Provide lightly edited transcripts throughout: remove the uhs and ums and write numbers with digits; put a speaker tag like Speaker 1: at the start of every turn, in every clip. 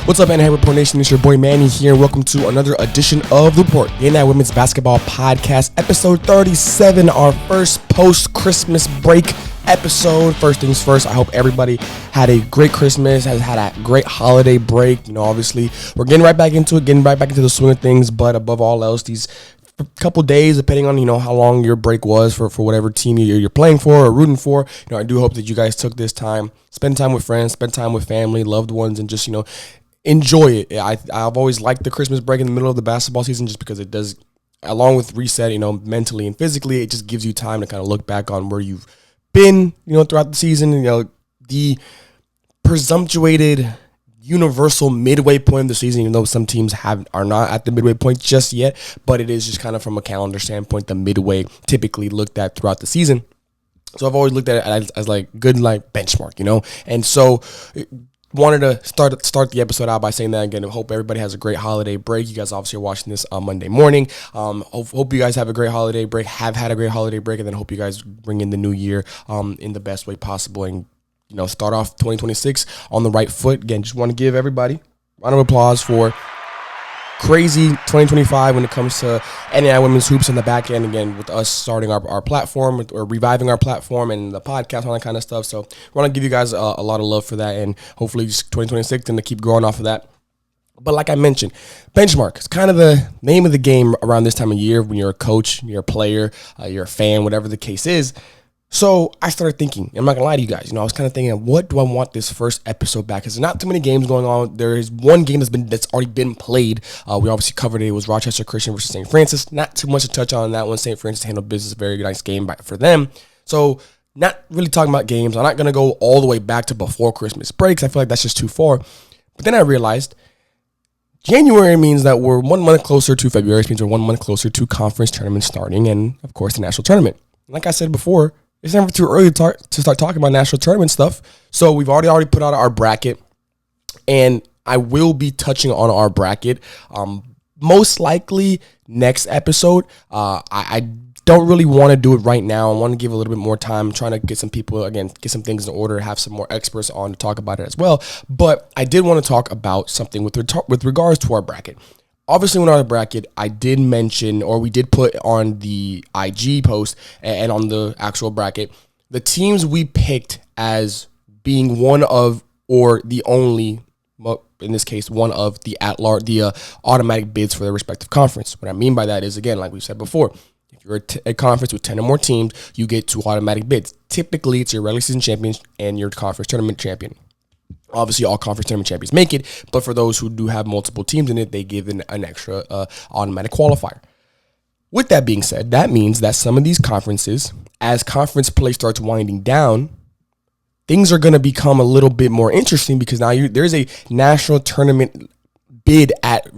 Speaker 1: What's up, NAIA Report Nation? It's your boy Manny here. Welcome to another edition of the Report, the NAIA Women's Basketball Podcast, episode 37, our first post-Christmas break episode. First things first, I hope everybody had a great Christmas, has had a great holiday break. You know, obviously, we're getting right back into it, getting right back into the swing of things, but above all else, these couple days, depending on, how long your break was for whatever team you're playing for or rooting for, I do hope that you guys took this time, spend time with friends, spend time with family, loved ones, and just, enjoy it. I've always liked the Christmas break in the middle of the basketball season just because it does, along with reset, mentally and physically, it just gives you time to kind of look back on where you've been, throughout the season. The presumptuated universal midway point of the season, even though some teams are not at the midway point just yet, but it is just kind of from a calendar standpoint, the midway typically looked at throughout the season. So I've always looked at it as like good benchmark, and so wanted to start the episode out by saying that again. I hope everybody has a great holiday break. You guys obviously are watching this on Monday morning. Hope you guys have a great holiday break, have had a great holiday break, and then hope you guys bring in the new year in the best way possible and start off 2026 on the right foot. Again, just want to give everybody a round of applause for crazy 2025 when it comes to NAIA Women's Hoops on the back end, again, with us starting our platform or reviving our platform and the podcast, all that kind of stuff. So we want to give you guys a lot of love for that, and hopefully just 2026 and to keep growing off of that. But like I mentioned, benchmark is kind of the name of the game around this time of year when you're a coach, you're a player, you're a fan, whatever the case is. So I started thinking, I'm not going to lie to you guys, I was kind of thinking, what do I want this first episode back? Because there's not too many games going on. There is one game that's already been played. We obviously covered it. It was Rochester Christian versus St. Francis. Not too much to touch on that one. St. Francis handled business. Very nice game for them. So not really talking about games. I'm not going to go all the way back to before Christmas breaks. I feel like that's just too far. But then I realized January means that we're 1 month closer to February. Which means we're 1 month closer to conference tournament starting and, of course, the national tournament. Like I said before, it's never too early to start talking about national tournament stuff. So we've already put out our bracket, and I will be touching on our bracket most likely next episode. I don't really want to do it right now. I want to give a little bit more time. I'm trying to get some people, again, get some things in order, have some more experts on to talk about it as well. But I did want to talk about something with regards to our bracket. Obviously, when on the bracket, I did mention, or we did put on the IG post and on the actual bracket, the teams we picked as being one of, or the only, in this case, one of the automatic bids for their respective conference. What I mean by that is, again, like we said before, if you're a conference with 10 or more teams, you get 2 automatic bids. Typically, it's your regular season champion and your conference tournament champion. Obviously, all conference tournament champions make it, but for those who do have multiple teams in it, they give an extra automatic qualifier. With that being said, that means that some of these conferences, as conference play starts winding down, things are going to become a little bit more interesting because now there's a national tournament bid at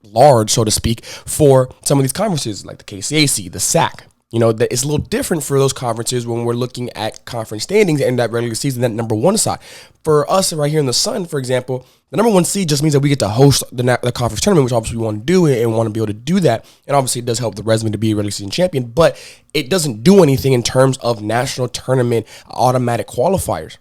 Speaker 1: large, so to speak, for some of these conferences like the KCAC, the SSAC. That it's a little different for those conferences when we're looking at conference standings and that regular season, that number one side. For us right here in the Sun, for example, the number one seed just means that we get to host the conference tournament, which obviously we want to do and want to be able to do that. And obviously it does help the resume to be a regular season champion, but it doesn't do anything in terms of national tournament automatic qualifiers.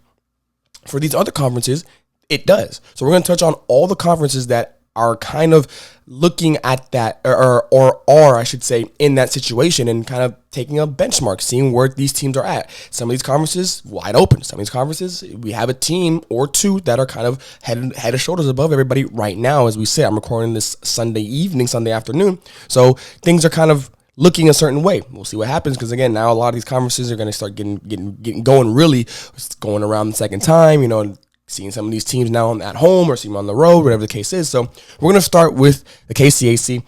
Speaker 1: For these other conferences, it does. So we're going to touch on all the conferences that are kind of looking at that, or are, I should say, in that situation and kind of taking a benchmark, seeing where these teams are at. Some of these conferences, wide open. Some of these conferences, we have a team or two that are kind of head and shoulders above everybody right now. As we say, I'm recording this Sunday afternoon. So things are kind of looking a certain way. We'll see what happens because, again, now a lot of these conferences are going to start getting going really. It's going around the second time, seeing some of these teams now at home or seeing them on the road, whatever the case is. So we're going to start with the KCAC.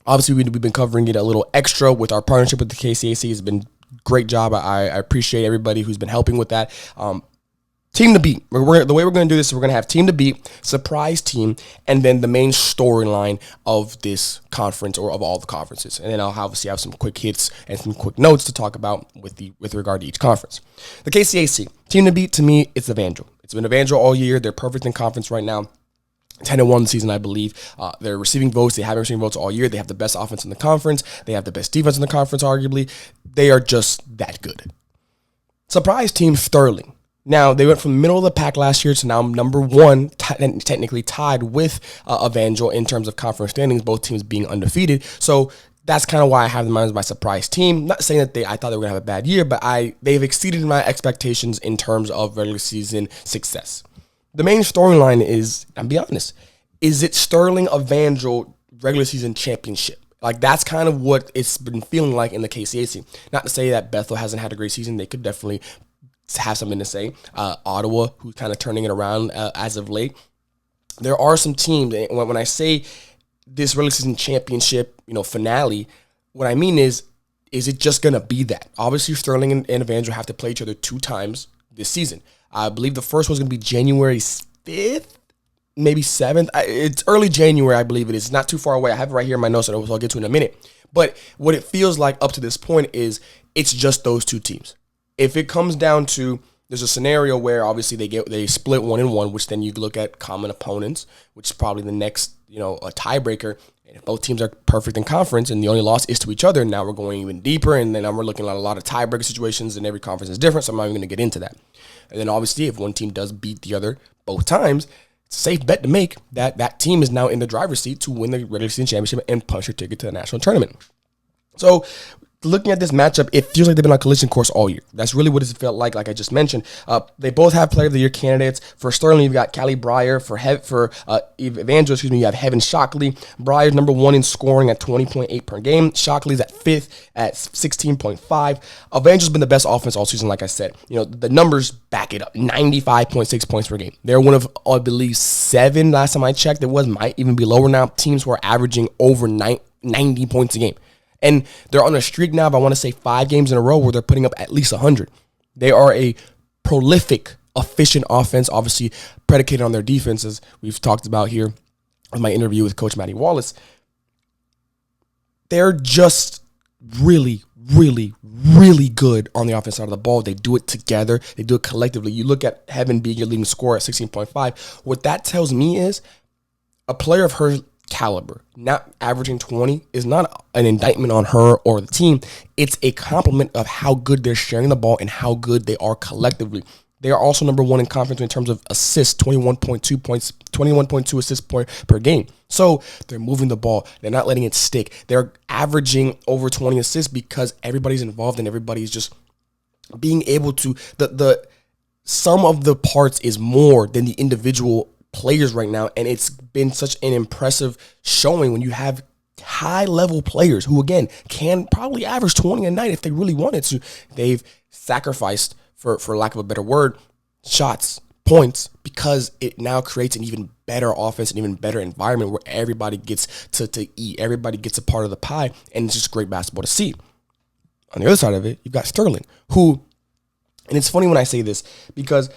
Speaker 1: Obviously, we've been covering it a little extra with our partnership with the KCAC. It's been a great job. I appreciate everybody who's been helping with that. Team to beat. The way we're going to do this is we're going to have team to beat, surprise team, and then the main storyline of this conference or of all the conferences. And then I'll obviously have some quick hits and some quick notes to talk about with regard to each conference. The KCAC, team to beat, to me, it's Evangel. It's been Evangel all year. They're perfect in conference right now. 10-1 the season, I believe. They're receiving votes. They have been receiving votes all year. They have the best offense in the conference. They have the best defense in the conference, arguably. They are just that good. Surprise team, Sterling. Now, they went from the middle of the pack last year to now number one, technically tied with Evangel in terms of conference standings, both teams being undefeated. So that's kind of why I have them as my surprise team. Not saying that I thought they were going to have a bad year, but they've exceeded my expectations in terms of regular season success. The main storyline is, I'll be honest, is it Sterling Evangel regular season championship? Like, that's kind of what it's been feeling like in the KCAC. Not to say that Bethel hasn't had a great season. They could definitely have something to say. Ottawa, who's kind of turning it around as of late. There are some teams, and when I say this regular season championship, finale, what I mean is it just going to be that? Obviously, Sterling and Evangel have to play each other 2 times this season. I believe the first one's going to be January 5th, maybe 7th. It's early January, I believe it is. It's not too far away. I have it right here in my notes, so I'll get to it in a minute. But what it feels like up to this point is it's just those 2 teams. If it comes down to, there's a scenario where obviously they split 1-1, which then you look at common opponents, which is probably the next, a tiebreaker. And if both teams are perfect in conference and the only loss is to each other, now we're going even deeper, and then we're looking at a lot of tiebreaker situations, and every conference is different, so I'm not even going to get into that. And then obviously if one team does beat the other both times, it's a safe bet to make that that team is now in the driver's seat to win the regular season championship and punch your ticket to the national tournament. So looking at this matchup, it feels like they've been on a collision course all year. That's really what it felt like I just mentioned. They both have Player of the Year candidates. For Sterling, you've got Callie Breyer. For Evangel, you have Heaven Shockley. Breyer's number 1 in scoring at 20.8 per game. Shockley's at 5th at 16.5. Evangel's been the best offense all season, like I said. The numbers back it up. 95.6 points per game. They're one of, I believe, 7 last time I checked. Might even be lower now. Teams who are averaging over 90 points a game. And they're on a streak now of, I want to say, 5 games in a row where they're putting up at least 100. They are a prolific, efficient offense, obviously predicated on their defense, as we've talked about here in my interview with Coach Manny Wallace. They're just really, really, really good on the offense side of the ball. They do it together. They do it collectively. You look at Heaven being your leading scorer at 16.5. What that tells me is a player of her caliber, not averaging 20, is not an indictment on her or the team. It's a compliment of how good they're sharing the ball and how good they are collectively. They are also number 1 in conference in terms of assists, 21.2 assists per game. So they're moving the ball. They're not letting it stick. They're averaging over 20 assists because everybody's involved and everybody's just being able to, the sum of the parts is more than the individual players right now, and it's been such an impressive showing when you have high-level players who, again, can probably average 20 a night if they really wanted to. They've sacrificed, for lack of a better word, shots, points, because it now creates an even better offense, an even better environment where everybody gets to eat, everybody gets a part of the pie, and it's just great basketball to see. On the other side of it, you've got Sterling, who, and it's funny when I say this, because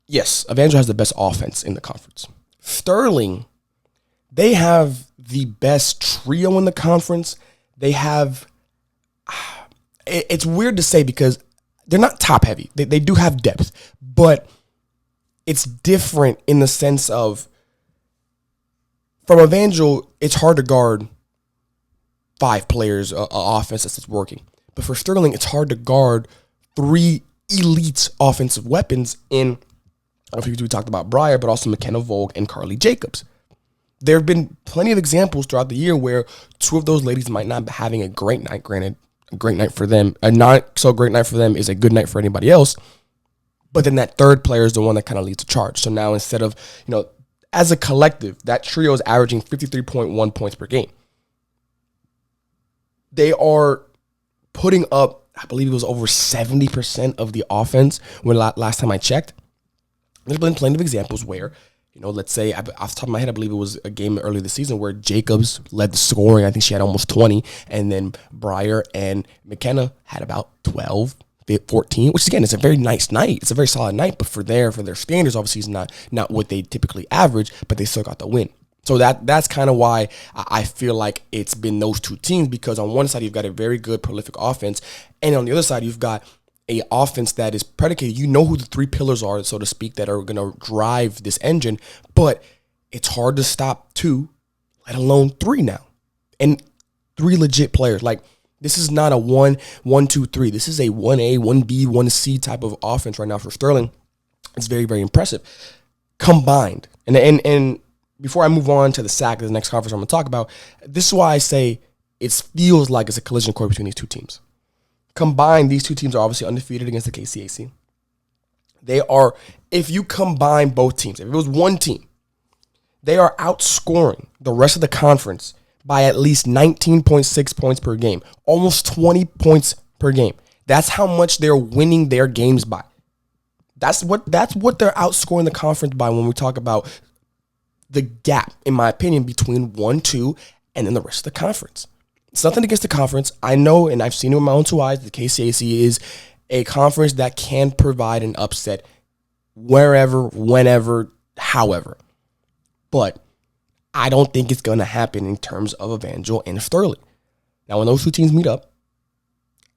Speaker 1: yes, Evangel has the best offense in the conference. Sterling, they have the best trio in the conference. They have, it's weird to say because they're not top heavy. They do have depth, but it's different in the sense of, from Evangel, it's hard to guard 5 players, offense that's working. But for Sterling, it's hard to guard 3 elite offensive weapons in, I don't know if we talked about Breyer, but also McKenna Vogue and Carly Jacobs. There have been plenty of examples throughout the year where 2 of those ladies might not be having a great night. Granted, a great night for them, a not so great night for them is a good night for anybody else. But then that third player is the one that kind of leads the charge. So now instead of, as a collective, that trio is averaging 53.1 points per game. They are putting up, I believe it was over 70% of the offense when last time I checked. There's been plenty of examples where, let's say, off the top of my head, I believe it was a game earlier this season where Jacobs led the scoring. I think she had almost 20. And then Breyer and McKenna had about 12, 14, which, again, is a very nice night. It's a very solid night. But for their standards, obviously, is not what they typically average, but they still got the win. So that's kind of why I feel like it's been those 2 teams, because on one side, you've got a very good, prolific offense. And on the other side, you've got a offense that is predicated, who the 3 pillars are, so to speak, that are going to drive this engine, but it's hard to stop 2, let alone 3 now. And 3 legit players. Like, This is not a 1-1-2-3. This is a 1A, 1B, 1C type of offense right now for Sterling. It's very, very impressive. Combined. And before I move on to the SAC, the next conference I'm going to talk about, this is why I say it feels like it's a collision course between these two teams. Combined, these two teams are obviously undefeated against the KCAC. They are, if you combine both teams, if it was one team, they are outscoring the rest of the conference by at least 19.6 points per game, almost 20 points per game. That's how much they're winning their games by. That's what they're outscoring the conference by when we talk about the gap, in my opinion, between 1, 2, and then the rest of the conference. It's nothing against the conference. I know, and I've seen it with my own two eyes, the KCAC is a conference that can provide an upset wherever, whenever, however. But I don't think it's going to happen in terms of Evangel and Sterling. Now, when those two teams meet up,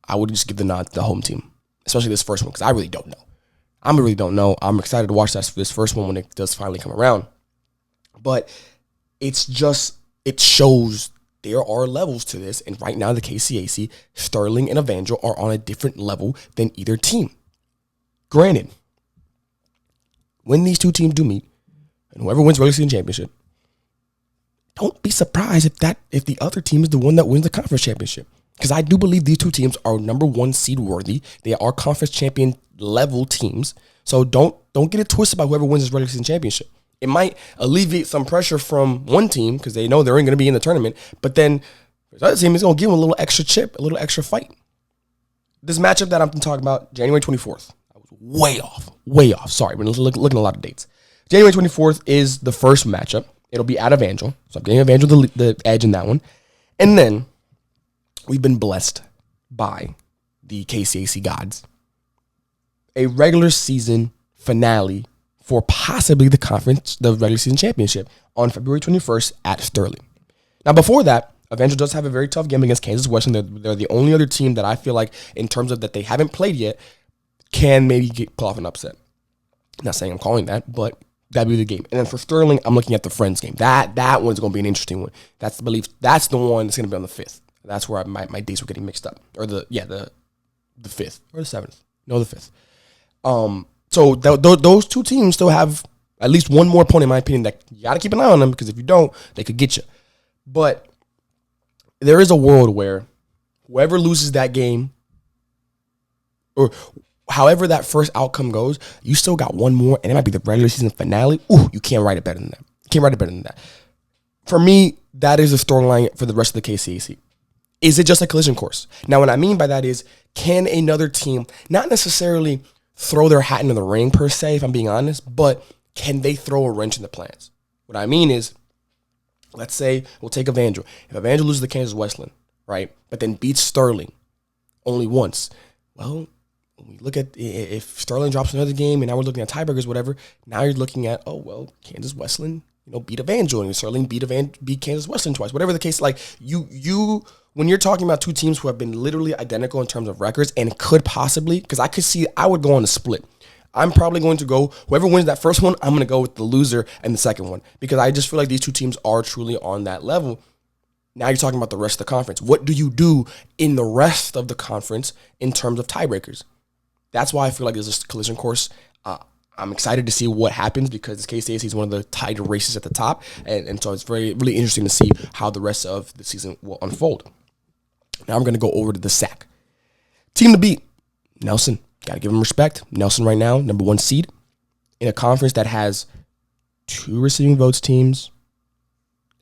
Speaker 1: I would just give the nod to the home team, especially this first one, because I really don't know. I'm excited to watch this first one when it does finally come around. But it shows there are levels to this, and right now the KCAC, Sterling, and Evangel are on a different level than either team. Granted, when these two teams do meet, and whoever wins regular season championship, don't be surprised if the other team is the one that wins the conference championship. Because I do believe these two teams are number one seed worthy. They are conference champion level teams. So don't get it twisted by whoever wins this regular season championship. It might alleviate some pressure from one team because they know they're going to be in the tournament. But then the other team is going to give them a little extra chip, a little extra fight. This matchup that I'm talking about, January 24th. I was way off. Sorry, we're looking at a lot of dates. January 24th is the first matchup. It'll be at Evangel. So I'm giving Evangel the edge in that one. And then we've been blessed by the KCAC gods. A regular season finale for possibly the regular season championship on February 21st at Sterling. Now, before that, Evangel does have a very tough game against Kansas Western. They're the only other team that I feel like, in terms of that they haven't played yet, can maybe pull off an upset. Not saying I'm calling that, but that'd be the game. And then for Sterling, I'm looking at the Friends game. That one's going to be an interesting one. That's the belief. That's the one that's going to be on the 5th. That's where my dates were getting mixed up. Or the 5th or the 7th. No, the 5th. So those two teams still have at least one more opponent, in my opinion, that you got to keep an eye on them, because if you don't, they could get you. But there is a world where whoever loses that game, or however that first outcome goes, you still got one more, and it might be the regular season finale. Ooh, you can't write it better than that. For me, that is the storyline for the rest of the KCAC. Is it just a collision course? Now, what I mean by that is, can another team not necessarily throw their hat into the ring per se, if I'm being honest, but can they throw a wrench in the plans? What I mean is, let's say we'll take Evangel. If Evangel loses to Kansas Westland, right, but then beats Sterling only once, well, when we look at if Sterling drops another game and now we're looking at tiebreakers, whatever, now you're looking at, oh, well, Kansas Westland, beat Evangel, and Sterling beat Kansas Westland twice. Whatever the case, like you when you're talking about two teams who have been literally identical in terms of records and could possibly, because I would go on a split. I'm probably going to go, whoever wins that first one, I'm going to go with the loser and the second one, because I just feel like these two teams are truly on that level. Now you're talking about the rest of the conference. What do you do in the rest of the conference in terms of tiebreakers? That's why I feel like there's a collision course. I'm excited to see what happens, because KCAC is one of the tighter races at the top. And so it's really interesting to see how the rest of the season will unfold. Now I'm going to go over to the SAC. Team to beat, Nelson. Got to give him respect. Nelson right now, number one seed in a conference that has 2 receiving votes teams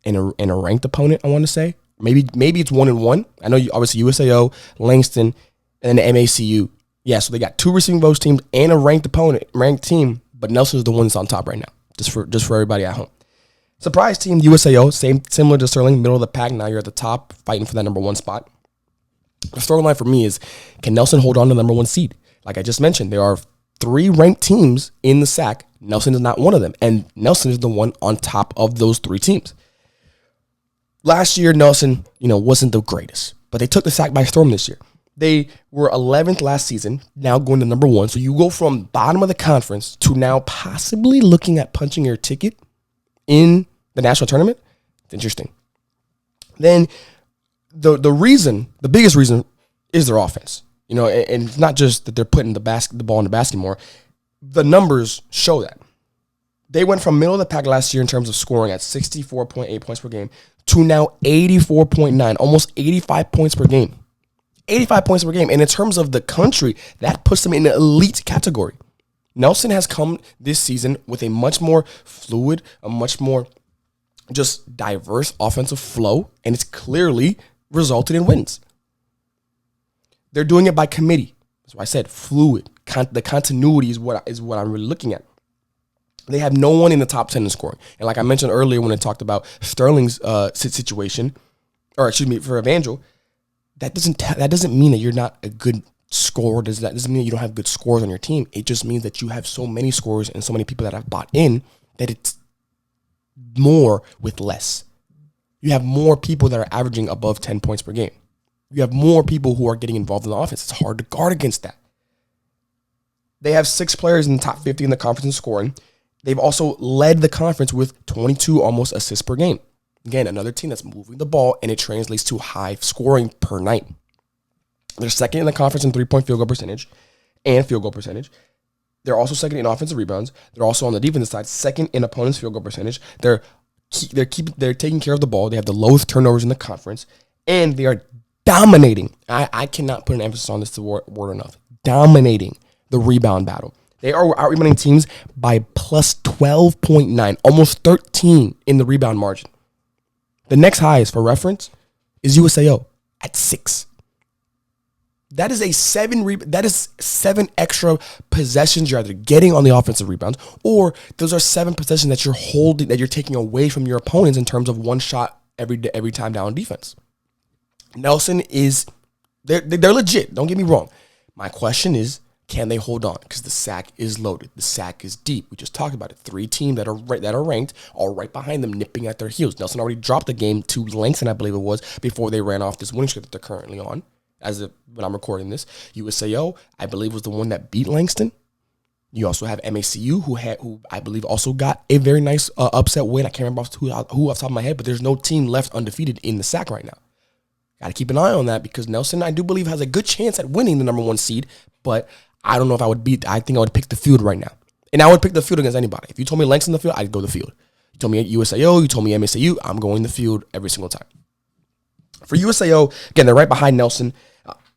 Speaker 1: and a ranked opponent, I want to say. Maybe it's 1-1. I know obviously USAO, Langston, and then the MACU. Yeah, so they got 2 receiving votes teams and a ranked team, but Nelson is the one that's on top right now, just for everybody at home. Surprise team, USAO, similar to Sterling, middle of the pack. Now you're at the top, fighting for that number 1 spot. The storyline for me is, can Nelson hold on to the number 1 seed? Like I just mentioned, there are 3 ranked teams in the SAC. Nelson is not one of them, and Nelson is the one on top of those 3 teams. Last year, Nelson, wasn't the greatest, but they took the SAC by storm this year. They were 11th last season, now going to number 1. So you go from bottom of the conference to now possibly looking at punching your ticket in the national tournament. It's interesting. Then the biggest reason is their offense. You know, and it's not just that they're putting the ball in the basket more. The numbers show that. They went from middle of the pack last year in terms of scoring at 64.8 points per game to now 84.9, almost 85 points per game. 85 points per game. And in terms of the country, that puts them in the elite category. Nelson has come this season with a much more fluid, a much more just diverse offensive flow, and it's clearly resulted in wins. They're doing it by committee. That's why I said fluid. The continuity is what I'm really looking at. They have no one in the top 10 in scoring. And like I mentioned earlier when I talked about Sterling's situation, or excuse me, for Evangel, that doesn't mean that you're not a good scorer. That doesn't mean that you don't have good scores on your team. It just means that you have so many scores and so many people that have bought in that it's more with less. You have more people that are averaging above 10 points per game. You have more people who are getting involved in the offense. It's hard to guard against that. They have 6 players in the top 50 in the conference in scoring. They've also led the conference with 22 almost assists per game. Again, another team that's moving the ball, and it translates to high scoring per night. They're second in the conference in three-point field goal percentage and field goal percentage. They're also second in offensive rebounds. They're also on the defensive side, second in opponent's field goal percentage. They're taking care of the ball. They have the lowest turnovers in the conference, and they are dominating. I cannot put an emphasis on this word enough. Dominating the rebound battle. They are out-rebounding teams by plus 12.9, almost 13 in the rebound margin. The next highest, for reference, is USAO at 6. That is 7 extra possessions you're either getting on the offensive rebounds, or those are 7 possessions that you're holding, that you're taking away from your opponents in terms of one shot every time down on defense. Nelson they're legit. Don't get me wrong. My question is, can they hold on? Because the SAC is loaded. The SAC is deep. We just talked about it. 3 teams that are ranked are right behind them, nipping at their heels. Nelson already dropped the game to Langston, I believe it was, before they ran off this winning streak that they're currently on. When I'm recording this, USAO, I believe, was the one that beat Langston. You also have MACU, who I believe also got a very nice upset win. I can't remember who off the top of my head, but there's no team left undefeated in the SAC right now. Got to keep an eye on that because Nelson, I do believe, has a good chance at winning the number 1 seed, but I don't know if I think I would pick the field right now. And I would pick the field against anybody. If you told me Langston the field, I'd go the field. You told me USAO, you told me MACU, I'm going the field every single time. For USAO, again, they're right behind Nelson.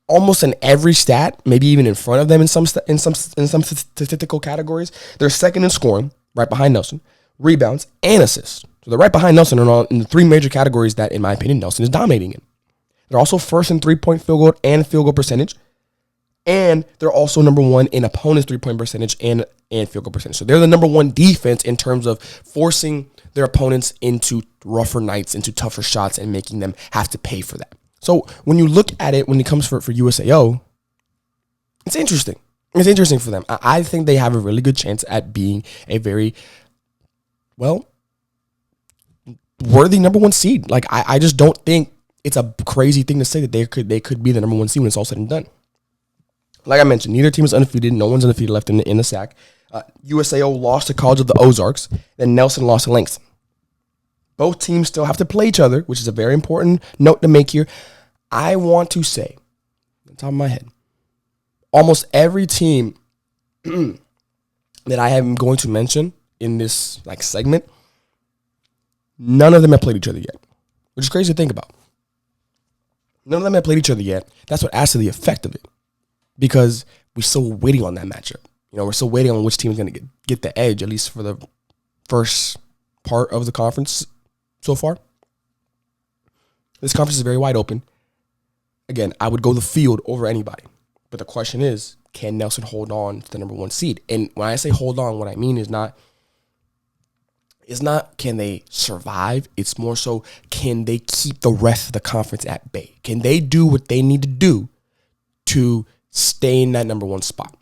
Speaker 1: Almost in every stat, maybe even in front of them in some statistical categories. They're second in scoring, right behind Nelson, rebounds, and assists. So they're right behind Nelson in the 3 major categories that, in my opinion, Nelson is dominating in. They're also first in three-point field goal and field goal percentage. And they're also number 1 in opponent's three-point percentage and field goal percentage. So they're the number 1 defense in terms of forcing their opponents into rougher nights, into tougher shots, and making them have to pay for that. So when you look at it, when it comes for USAO, it's interesting. It's interesting for them. I think they have a really good chance at being a very, worthy number 1 seed. Like I just don't think it's a crazy thing to say that they could be the number 1 seed when it's all said and done. Like I mentioned, neither team is undefeated. No one's undefeated left in the SAC. USAO lost to College of the Ozarks. Then Nelson lost to Langston. Both teams still have to play each other, which is a very important note to make here. I want to say, on top of my head, almost every team that I am going to mention in this segment, none of them have played each other yet, which is crazy to think about. None of them have played each other yet. That's what adds to the effect of it, because we're still waiting on that matchup. We're still waiting on which team is going to get the edge, at least for the first part of the conference so far. This conference is very wide open. Again, I would go the field over anybody. But the question is, can Nelson hold on to the number 1 seed? And when I say hold on, what I mean is not can they survive? It's more so, can they keep the rest of the conference at bay? Can they do what they need to do to stay in that number 1 spot?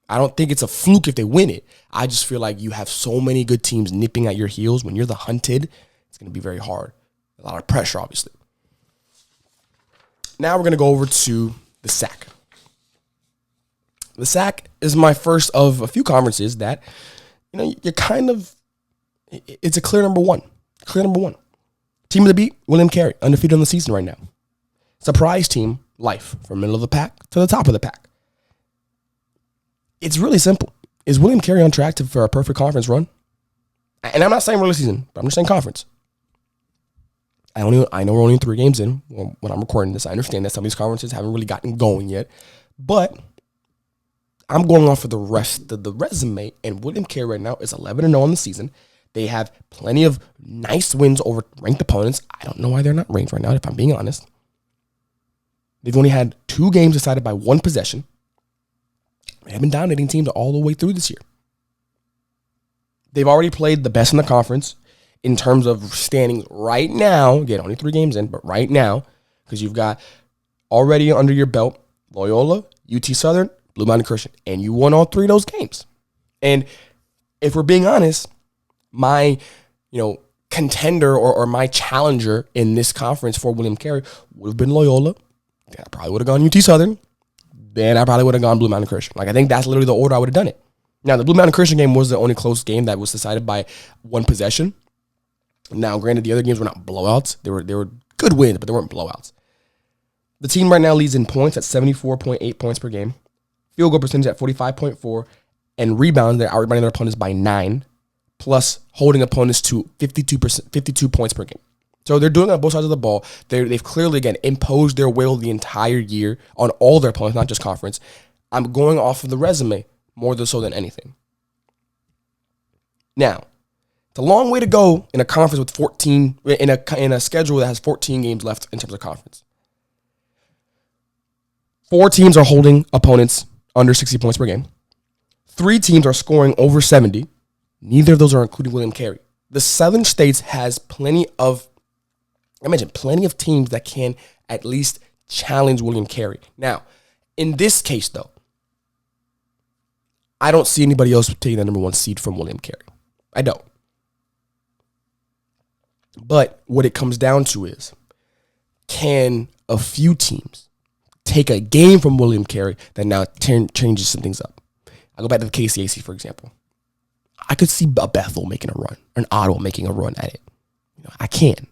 Speaker 1: I don't think it's a fluke if they win it. I just feel like you have so many good teams nipping at your heels. When you're the hunted, it's going to be very hard. A lot of pressure, obviously. Now we're going to go over to the SAC. The SAC is my first of a few conferences that, you're kind of, it's a clear number 1. Clear number 1. Team of the beat, William Carey, undefeated on the season right now. Surprise team, life, from middle of the pack to the top of the pack. It's really simple. Is William Carey on track for a perfect conference run? And I'm not saying regular season, but I'm just saying conference. I know we're only 3 games in when I'm recording this. I understand that some of these conferences haven't really gotten going yet, but I'm going off of the rest of the resume, and William Carey right now is 11-0 on the season. They have plenty of nice wins over ranked opponents. I don't know why they're not ranked right now, if I'm being honest. They've only had 2 games decided by 1 possession. They have been dominating teams all the way through this year. They've already played the best in the conference in terms of standings right now. Again, only 3 games in, but right now, because you've got already under your belt Loyola, UT Southern, Blue Mountain Christian, and you won all 3 of those games. And if we're being honest, my contender or my challenger in this conference for William Carey would have been Loyola. Then I probably would have gone UT Southern. Then I probably would have gone Blue Mountain Christian. Like, I think that's literally the order I would have done it. Now, the Blue Mountain Christian game was the only close game that was decided by 1 possession. Now, granted, the other games were not blowouts. They were good wins, but they weren't blowouts. The team right now leads in points at 74.8 points per game, field goal percentage at 45.4, and rebounds, they're out-rebounding their opponents by 9, plus holding opponents to 52 points per game. So they're doing it on both sides of the ball. They've clearly, again, imposed their will the entire year on all their opponents, not just conference. I'm going off of the resume more so than anything. Now, it's a long way to go in a conference with 14, in a schedule that has 14 games left in terms of conference. 4 teams are holding opponents under 60 points per game. 3 teams are scoring over 70. Neither of those are including William Carey. The Southern States has plenty of teams that can at least challenge William Carey. Now, in this case, though, I don't see anybody else taking the number 1 seed from William Carey. I don't. But what it comes down to is, can a few teams take a game from William Carey that now changes some things up? I'll go back to the KCAC, for example. I could see a Bethel making a run, or an Ottawa making a run at it. I can.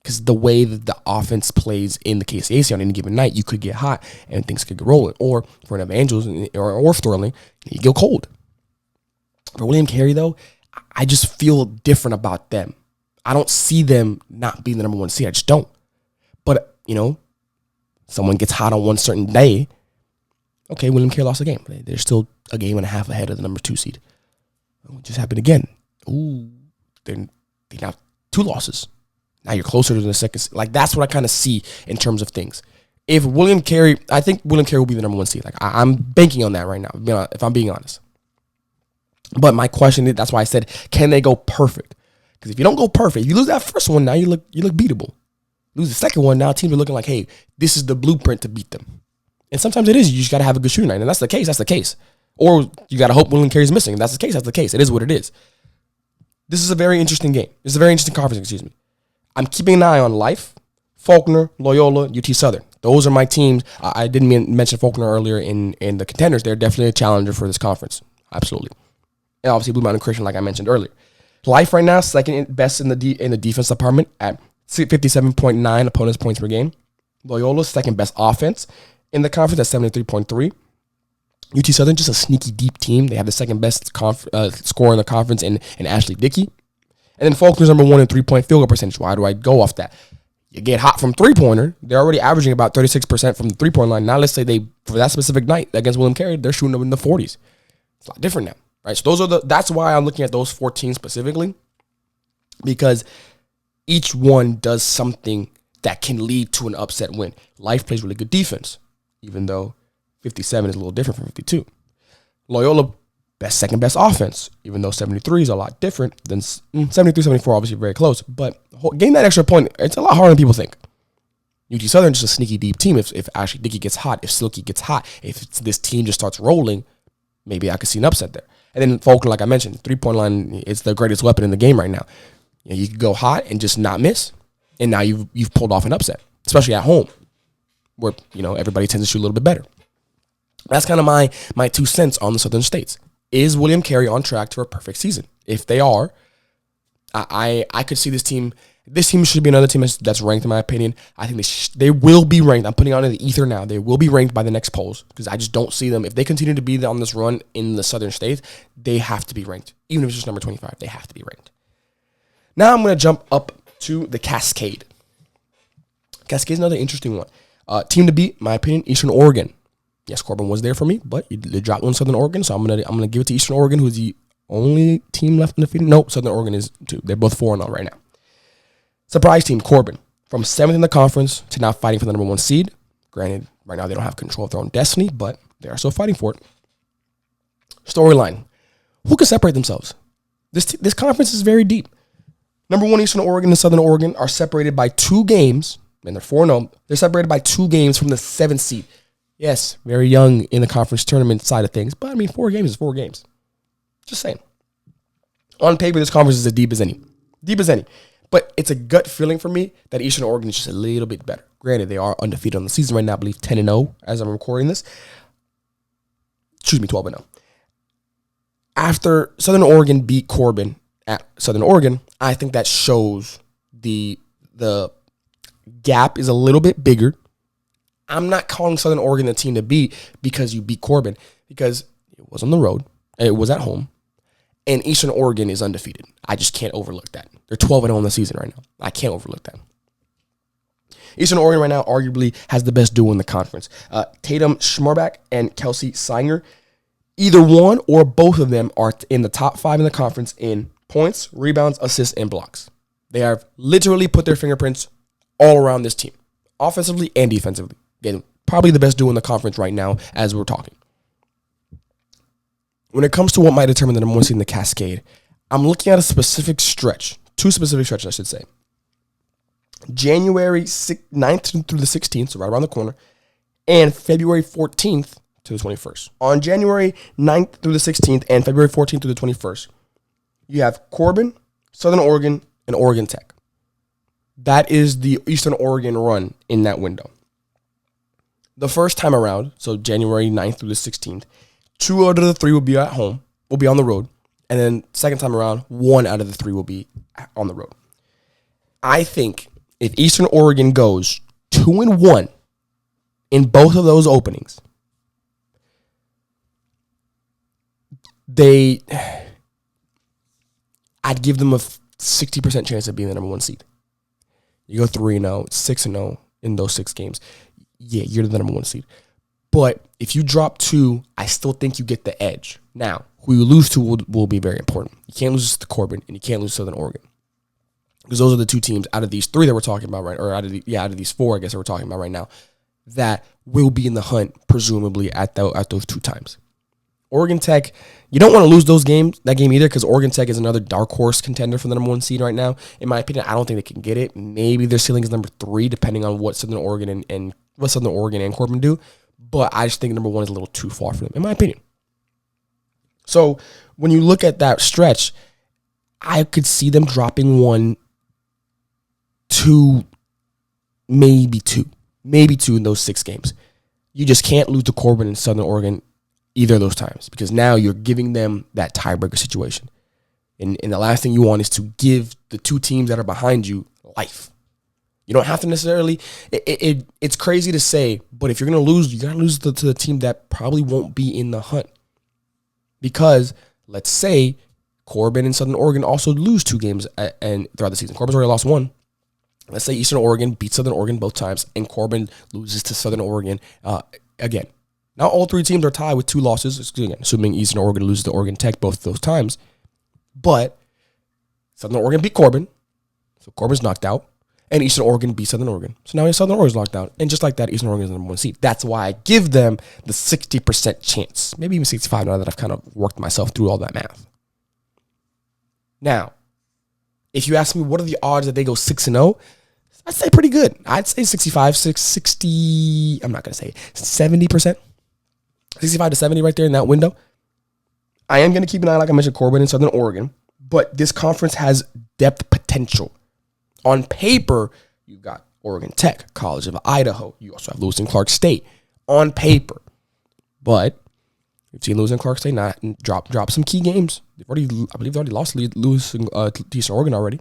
Speaker 1: Because the way that the offense plays in the KCAC on any given night, you could get hot and things could get rolling. Or for an Evangelos or Sterling, you go cold. For William Carey, though, I just feel different about them. I don't see them not being the number 1 seed. I just don't. But, someone gets hot on one certain day. Okay, William Carey lost a game. They're still a game and a half ahead of the number 2 seed. It just happened again. Ooh, they now 2 losses. Now you're closer to the second. Like, that's what I kind of see in terms of things. I think William Carey will be the number 1 seed. Like, I'm banking on that right now, if I'm being honest. But my question is, that's why I said, can they go perfect? Because if you don't go perfect, if you lose that first one, now you look beatable. Lose the second one, now teams are looking like, hey, this is the blueprint to beat them. And sometimes it is. You just got to have a good shooting night. And that's the case. That's the case. Or you got to hope William Carey's missing. If that's the case. That's the case. It is what it is. This is a very interesting game. This is a very interesting conference, excuse me. I'm keeping an eye on Life, Faulkner, Loyola, UT Southern. Those are my teams. I didn't mention Faulkner earlier in the contenders. They're definitely a challenger for this conference. Absolutely. And obviously Blue Mountain Christian, like I mentioned earlier. Life right now, second best in the defense department at 57.9 opponents' points per game. Loyola, second best offense in the conference at 73.3. UT Southern, just a sneaky deep team. They have the second best scorer in the conference in Ashley Dickey. And then Faulkner's number 1 in 3-point field goal percentage. Why do I go off that? You get hot from 3-pointer. They're already averaging about 36% from the 3-point line. Now let's say for that specific night against William Carey, they're shooting them in the 40s. It's a lot different now, right? So that's why I'm looking at those 4 teams specifically, because each one does something that can lead to an upset win. Life plays really good defense, even though 57 is a little different from 52. Loyola, second best offense, even though 73 is a lot different than 73, 74, obviously very close. But getting that extra point, it's a lot harder than people think. UT Southern just a sneaky deep team. If Ashley Dickey gets hot, if Silky gets hot, if this team just starts rolling, maybe I could see an upset there. And then Faulkner, like I mentioned, 3-point line is the greatest weapon in the game right now. You can go hot and just not miss, and now you've pulled off an upset, especially at home, where everybody tends to shoot a little bit better. That's kind of my 2 cents on the Southern States. Is William Carey on track for a perfect season? If they are, I could see this team This team should be another team that's ranked, in my opinion. I think they will be ranked. I'm putting it on in the ether now. They will be ranked by the next polls because I just don't see them. If they continue to be on this run in the Southern states, they have to be ranked. Even if it's just number 25, they have to be ranked. Now I'm going to jump up to the Cascade. Cascade is another interesting one. Team to beat, my opinion, Eastern Oregon. Yes, Corbin was there for me, but they dropped one Southern Oregon, so I'm gonna give it to Eastern Oregon, who's the only team left undefeated. Nope, Southern Oregon is too. They're both 4-0 right now. Surprise team, Corbin, from 7th in the conference to now fighting for the number 1 seed. Granted, right now they don't have control of their own destiny, but they are still fighting for it. Storyline: who can separate themselves? This conference is very deep. Number 1 Eastern Oregon and Southern Oregon are separated by 2 games, and they're 4-0. They're separated by 2 games from the 7th seed. Yes, very young in the conference tournament side of things, but I mean, 4 games is 4 games. Just saying. On paper, this conference is as deep as any. Deep as any. But it's a gut feeling for me that Eastern Oregon is just a little bit better. Granted, they are undefeated on the season right now, I believe 10-0 as I'm recording this. 12-0. After Southern Oregon beat Corbin at Southern Oregon, I think that shows the gap is a little bit bigger. I'm not calling Southern Oregon the team to beat because you beat Corbin, because it was on the road, it was at home, and Eastern Oregon is undefeated. I just can't overlook that. They're 12-0 in the season right now. I can't overlook that. Eastern Oregon right now arguably has the best duo in the conference. Tatum Schmarbach and Kelsey Singer. Either one or both of them are in the top 5 in the conference in points, rebounds, assists, and blocks. They have literally put their fingerprints all around this team, offensively and defensively. Again, probably the best duo in the conference right now as we're talking. When it comes to what might determine the number 1 seed in the Cascade, I'm looking at a specific stretch, 2 specific stretches, I should say. January 9th through the 16th, so right around the corner, and February 14th to the 21st. On January 9th through the 16th and February 14th through the 21st, you have Corbin, Southern Oregon, and Oregon Tech. That is the Eastern Oregon run in that window. The first time around, so January 9th through the 16th, 2 out of the 3 will be at home, will be on the road. And then second time around, 1 out of the 3 will be on the road. I think if Eastern Oregon goes 2-1 in both of those openings, I'd give them a 60% chance of being the number 1 seed. You go 3-0, 6-0 in those 6 games. Yeah, you're the number 1 seed. But if you drop 2, I still think you get the edge. Now, who you lose to will be very important. You can't lose to Corbin, and you can't lose to Southern Oregon. Because those are the 2 teams out of these 3 that we're talking about, right? Or out of these 4, I guess, that we're talking about right now, that will be in the hunt, presumably, at those 2 times. Oregon Tech, you don't want to lose that game either, because Oregon Tech is another dark horse contender for the number 1 seed right now. In my opinion, I don't think they can get it. Maybe their ceiling is number 3, depending on what Southern Oregon and Corbin do. But I just think number 1 is a little too far for them, in my opinion. So when you look at that stretch, I could see them dropping 1, 2, maybe 2 in those 6 games. You just can't lose to Corbin and Southern Oregon either of those times, because now you're giving them that tiebreaker situation. And the last thing you want is to give the 2 teams that are behind you life. You don't have to necessarily, it's crazy to say, but if you're going to lose, you got to lose to the team that probably won't be in the hunt. Because let's say Corbin and Southern Oregon also lose 2 games and throughout the season. Corbin's already lost 1. Let's say Eastern Oregon beats Southern Oregon both times, and Corbin loses to Southern Oregon again. Now all 3 teams are tied with 2 losses, assuming Eastern Oregon loses to Oregon Tech both of those times. But Southern Oregon beat Corbin, so Corbin's knocked out, and Eastern Oregon beat Southern Oregon. So now Southern Oregon's knocked out, and just like that, Eastern Oregon is the number 1 seed. That's why I give them the 60% chance, maybe even 65 now that I've kind of worked myself through all that math. Now, if you ask me what are the odds that they go 6-0, I'd say pretty good. I'd say 65, 60, I'm not going to say 70%. 65 to 70 right there in that window. I am going to keep an eye, like I mentioned, Corbin and Southern Oregon, but this conference has depth potential. On paper, you've got Oregon Tech, College of Idaho. You also have Lewis and Clark State on paper. But you've seen Lewis and Clark State not drop some key games. I believe they already lost Lewis and Eastern Oregon already.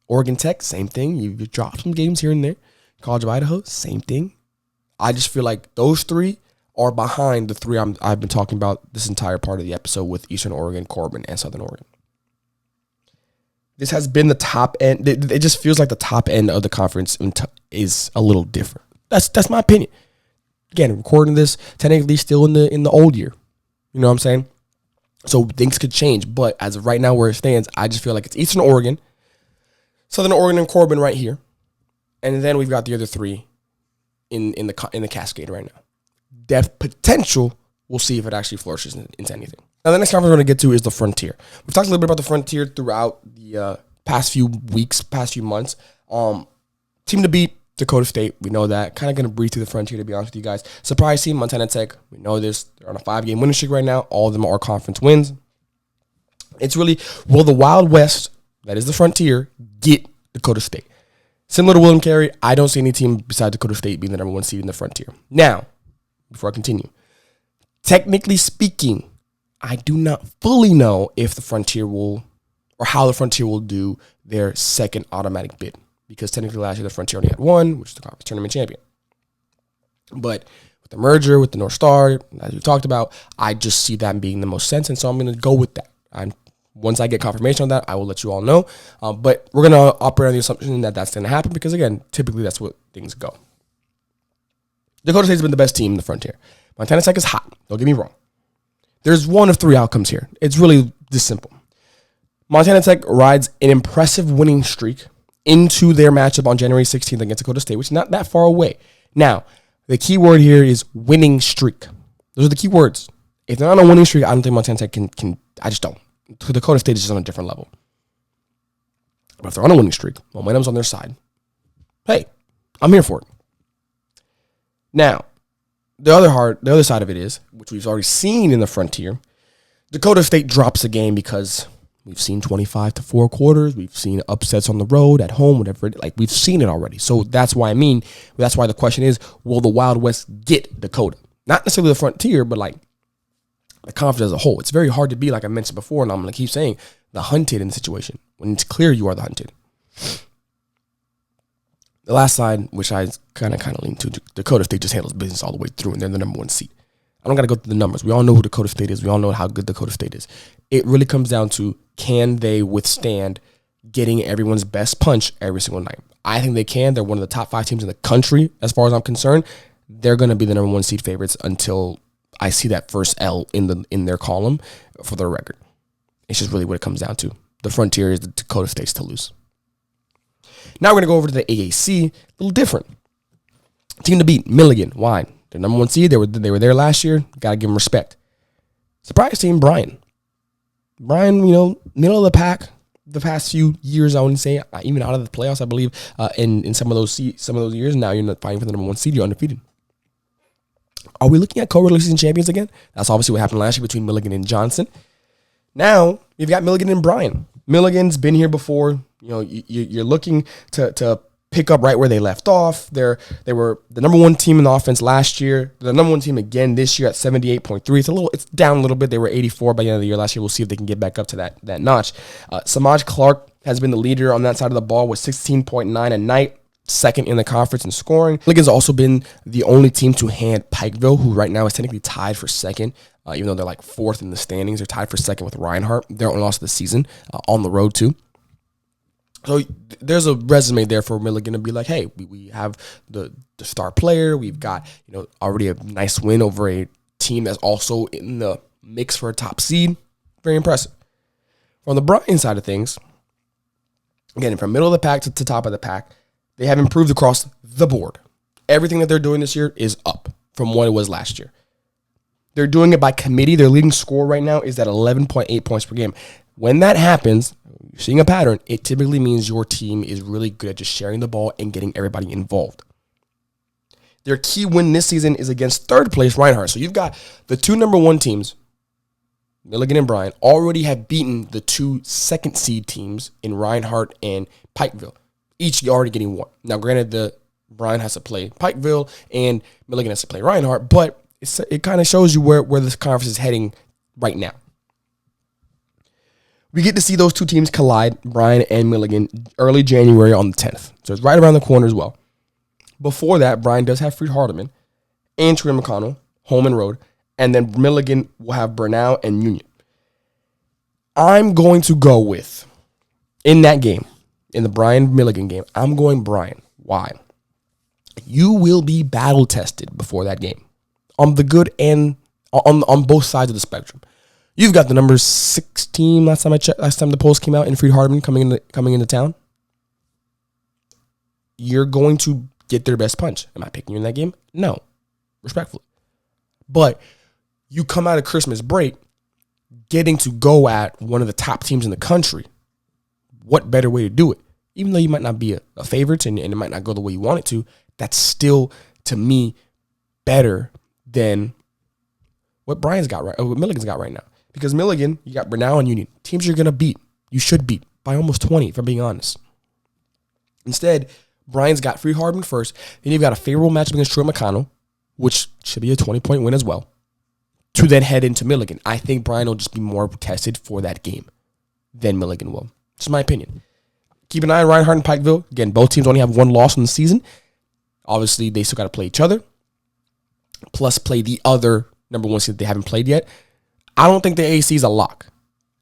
Speaker 1: Oregon Tech, same thing. You dropped some games here and there. College of Idaho, same thing. I just feel like those three are behind the three I've been talking about this entire part of the episode with Eastern Oregon, Corbin, and Southern Oregon. This has been the top end. It just feels like the top end of the conference is a little different. That's my opinion. Again, recording this technically still in the old year. You know what I'm saying? So things could change, but as of right now where it stands, I just feel like it's Eastern Oregon, Southern Oregon, and Corbin right here, and then we've got the other three in the Cascade right now. Depth potential, we'll see if it actually flourishes into anything. Now, the next conference we're going to get to is the Frontier. We've talked a little bit about the Frontier throughout the past few weeks, past few months. Team to beat, Dakota State. We know that. Kind of going to breathe through the Frontier, to be honest with you guys. Surprise team, Montana Tech. We know this. They're on a 5-game winning streak right now. All of them are conference wins. It's really, will the Wild West, that is the Frontier, get Dakota State? Similar to William Carey, I don't see any team besides Dakota State being the number one seed in the Frontier. Now, before I continue, technically speaking, I do not fully know if the Frontier will, or how the Frontier will do their second automatic bid. Because technically last year the Frontier only had one, which is the conference tournament champion. But with the merger, with the North Star, as we talked about, I just see that being the most sense, and so I'm going to go with that. Once I get confirmation on that, I will let you all know. But we're going to operate on the assumption that that's going to happen because, again, typically that's what things go. Dakota State's been the best team in the Frontier. Montana Tech is hot. Don't get me wrong. There's one of three outcomes here. It's really this simple. Montana Tech rides an impressive winning streak into their matchup on January 16th against Dakota State, which is not that far away. Now, the key word here is winning streak. Those are the key words. If they're on a winning streak, I don't think Montana Tech can I just don't. Dakota State is just on a different level. But if they're on a winning streak, momentum's on their side. Hey, I'm here for it. Now, the other side of it is, which we've already seen in the Frontier, Dakota State drops a game because we've seen 25 to 4 quarters. We've seen upsets on the road, at home, whatever. We've seen it already. So that's why that's why the question is, will the Wild West get Dakota? Not necessarily the Frontier, but the conference as a whole. It's very hard to be, like I mentioned before, and I'm going to keep saying, the hunted in the situation, when it's clear you are the hunted. The last side, which I kind of lean to, Dakota State just handles business all the way through, and they're the number one seed. I don't got to go through the numbers. We all know who Dakota State is. We all know how good Dakota State is. It really comes down to, can they withstand getting everyone's best punch every single night? I think they can. They're one of the top 5 teams in the country, as far as I'm concerned. They're going to be the number one seed favorites until I see that first L in their column for their record. It's just really what it comes down to. The Frontier is the Dakota State's to lose. Now we're going to go over to the AAC. A little different. Team to beat, Milligan. Why? They're number one seed. They were there last year. Got to give them respect. Surprise team, Bryan. Bryan, middle of the pack the past few years, I wouldn't say, even out of the playoffs, I believe, in some of those years. Now you're not fighting for the number one seed. You're undefeated. Are we looking at co-regular season champions again? That's obviously what happened last year between Milligan and Johnson. Now you've got Milligan and Bryan. Milligan's been here before. You're looking to pick up right where they left off. They were the number one team in the offense last year. They're the number one team again this year at 78.3. It's down a little bit. They were 84 by the end of the year last year. We'll see if they can get back up to that notch. Samaj Clark has been the leader on that side of the ball with 16.9 a night. Second in the conference in scoring. Milligan's also been the only team to hand Pikeville, who right now is technically tied for second, even though they're like fourth in the standings. They're tied for second with Reinhardt. Their only loss of the season on the road too. So there's a resume there for Milligan to be like, hey, we have the star player. We've got already a nice win over a team that's also in the mix for a top seed. Very impressive. On the Bryan side of things, again, from middle of the pack to top of the pack, they have improved across the board. Everything that they're doing this year is up from what it was last year. They're doing it by committee. Their leading score right now is at 11.8 points per game. When that happens, you're seeing a pattern, it typically means your team is really good at just sharing the ball and getting everybody involved. Their key win this season is against third place Reinhardt. So you've got the two number one teams, Milligan and Bryan, already have beaten the 2 second seed teams in Reinhardt and Pikeville. Each already getting one. Now, granted, the Bryan has to play Pikeville and Milligan has to play Reinhardt, but it kind of shows you where this conference is heading right now. We get to see those two teams collide, Bryan and Milligan, early January on the 10th. So it's right around the corner as well. Before that, Bryan does have Freed-Hardeman and Truett McConnell, home and road. And then Milligan will have Brenau and Union. I'm going to go with, in that game, in the Bryan-Milligan game, I'm going Bryan. Why? You will be battle-tested before that game. On the good and on both sides of the spectrum. You've got the number 16 last time I checked, last time the polls came out, in Freed-Hardeman coming into town. You're going to get their best punch. Am I picking you in that game? No. Respectfully. But you come out of Christmas break getting to go at one of the top teams in the country. What better way to do it? Even though you might not be a favorite and it might not go the way you want it to, that's still, to me, better than what Bryan's got right, what Milligan's got right now. Because Milligan, you got Brenau and Union. Teams you're going to beat. You should beat by almost 20, if I'm being honest. Instead, Bryan's got Freed-Hardeman first. Then you've got a favorable matchup against Truett McConnell, which should be a 20-point win as well, to then head into Milligan. I think Bryan will just be more tested for that game than Milligan will. Just my opinion. Keep an eye on Reinhardt and Pikeville. Again, both teams only have one loss in the season. Obviously, they still got to play each other, plus play the other number one seed that they haven't played yet. I don't think the AAC is a lock.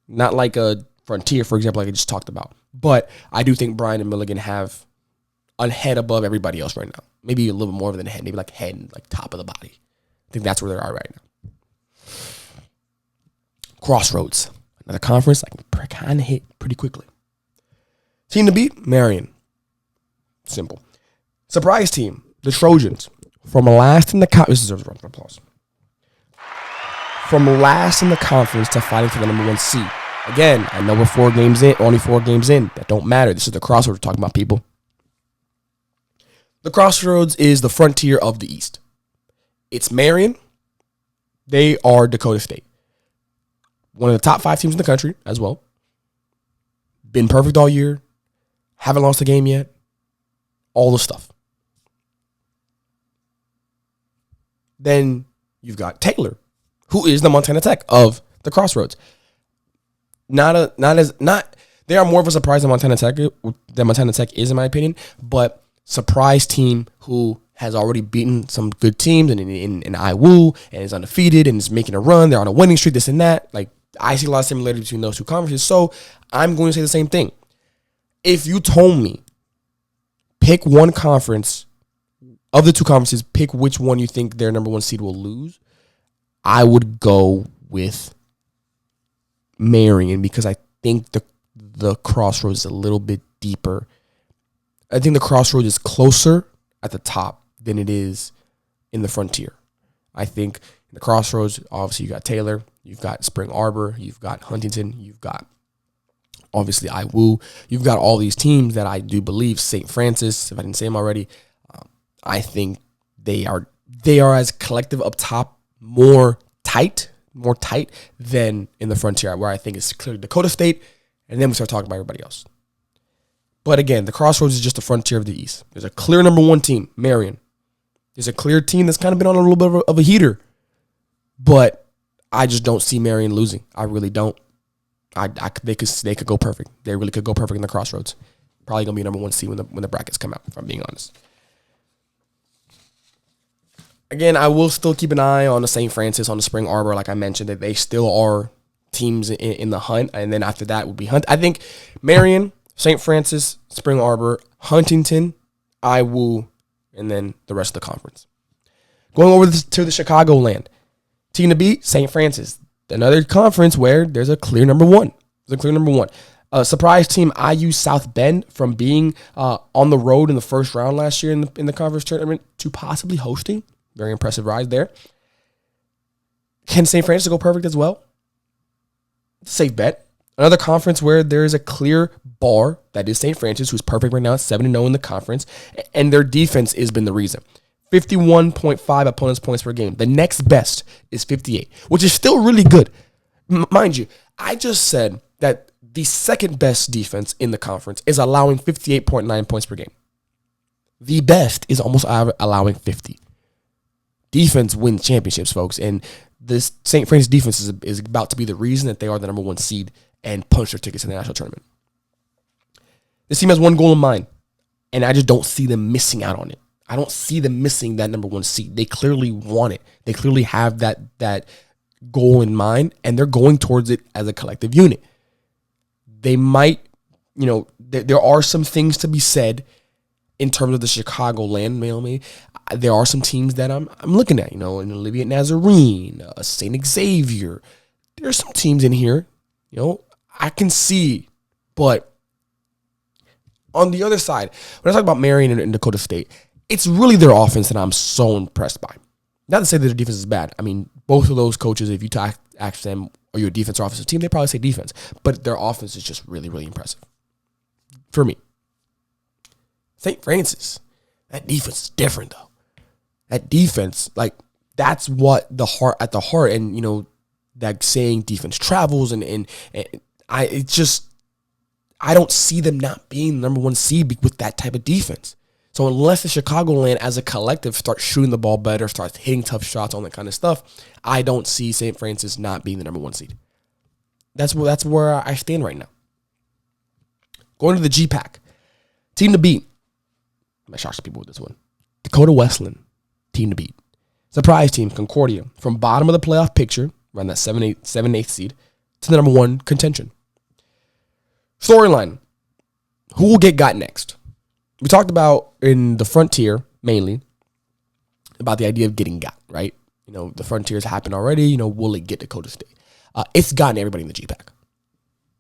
Speaker 1: Not like a Frontier, for example, like I just talked about. But I do think Bryan and Milligan have a head above everybody else right now. Maybe a little bit more than a head. Maybe like head and like top of the body. I think that's where they are right now. Crossroads. Another conference I can kind of hit pretty quickly. Team to beat, Marion. Simple. Surprise team, the Trojans. From last in the conference, this deserves a round of applause. From last in the conference to fighting for the number one seed. Again, I know we're only 4 games in. That don't matter. This is the Crossroads we're talking about, people. The Crossroads is the Frontier of the East. It's Marion. They are Dakota State. One of the top 5 teams in the country as well. Been perfect all year. Haven't lost a game yet. All the stuff. Then you've got Taylor, who is the Montana Tech of the Crossroads. They are more of a surprise than Montana Tech is, in my opinion, but surprise team who has already beaten some good teams in IWU and is undefeated and is making a run. They're on a winning streak, this and that. Like, I see a lot of similarity between those two conferences, so I'm going to say the same thing. If you told me, pick one conference, of the two conferences, pick which one you think their number one seed will lose, I would go with Marion because I think the Crossroads is a little bit deeper. I think the Crossroads is closer at the top than it is in the Frontier. I think in the Crossroads, obviously you got Taylor, you've got Spring Arbor, you've got Huntington, you've got obviously IWU. You've got all these teams that I do believe, St. Francis, if I didn't say them already, I think they are as collective up top more tight than in the Frontier, where I think it's clearly Dakota State, and then we start talking about everybody else. But again, the Crossroads is just the Frontier of the East. There's a clear number one team, Marion. There's a clear team that's kind of been on a little bit of a heater, but I just don't see Marion losing. I really don't. They could go perfect. They really could go perfect in the Crossroads. Probably gonna be number one seed when the brackets come out, if I'm being honest. Again, I will still keep an eye on the St. Francis, on the Spring Arbor, like I mentioned, that they still are teams in the hunt, and then after that would be Hunt. I think Marion, St. Francis, Spring Arbor, Huntington, IWU, and then the rest of the conference. Going over to the Chicagoland, team to beat, St. Francis. Another conference where there's a clear number one. Surprise team, IU South Bend, from being on the road in the first round last year in the conference tournament to possibly hosting. Very impressive rise there. Can St. Francis go perfect as well? Safe bet. Another conference where there is a clear bar, that is St. Francis, who's perfect right now at 7-0 in the conference, and their defense has been the reason. 51.5 opponents' points per game. The next best is 58, which is still really good. Mind you, I just said that the second best defense in the conference is allowing 58.9 points per game. The best is almost allowing 50. Defense wins championships, folks, and this St. Francis defense is about to be the reason that they are the number one seed and punch their tickets to the national tournament. This team has one goal in mind, and I just don't see them missing out on it. I don't see them missing that number 1 seed. They clearly want it. They clearly have that goal in mind, and they're going towards it as a collective unit. They might, there are some things to be said in terms of the Chicagoland maybe. There are some teams that I'm looking at, an Olivia Nazarene, a St. Xavier. There's some teams in here, I can see, but on the other side, when I talk about Marion and Dakota State, it's really their offense that I'm so impressed by. Not to say that their defense is bad. I mean, both of those coaches, if you ask them, are you a defense or offensive team, they probably say defense. But their offense is just really, really impressive. For me. St. Francis, that defense is different, though. That defense, that's what at the heart, and, that saying defense travels, and I don't see them not being the number 1 seed with that type of defense. So unless the Chicagoland as a collective starts shooting the ball better, starts hitting tough shots, all that kind of stuff, I don't see St. Francis not being the number 1 seed. That's where I stand right now. Going to the GPAC. Team to beat. I'm going to shock some people with this one. Dakota Wesleyan. Team to beat. Surprise team, Concordia. From bottom of the playoff picture, around that 7-8 seed, to the number 1 contention. Storyline. Who will get got next? We talked about in the Frontier, mainly, about the idea of getting got, right? The Frontiers happened already. Will it get Dakota State? It's gotten everybody in the GPAC.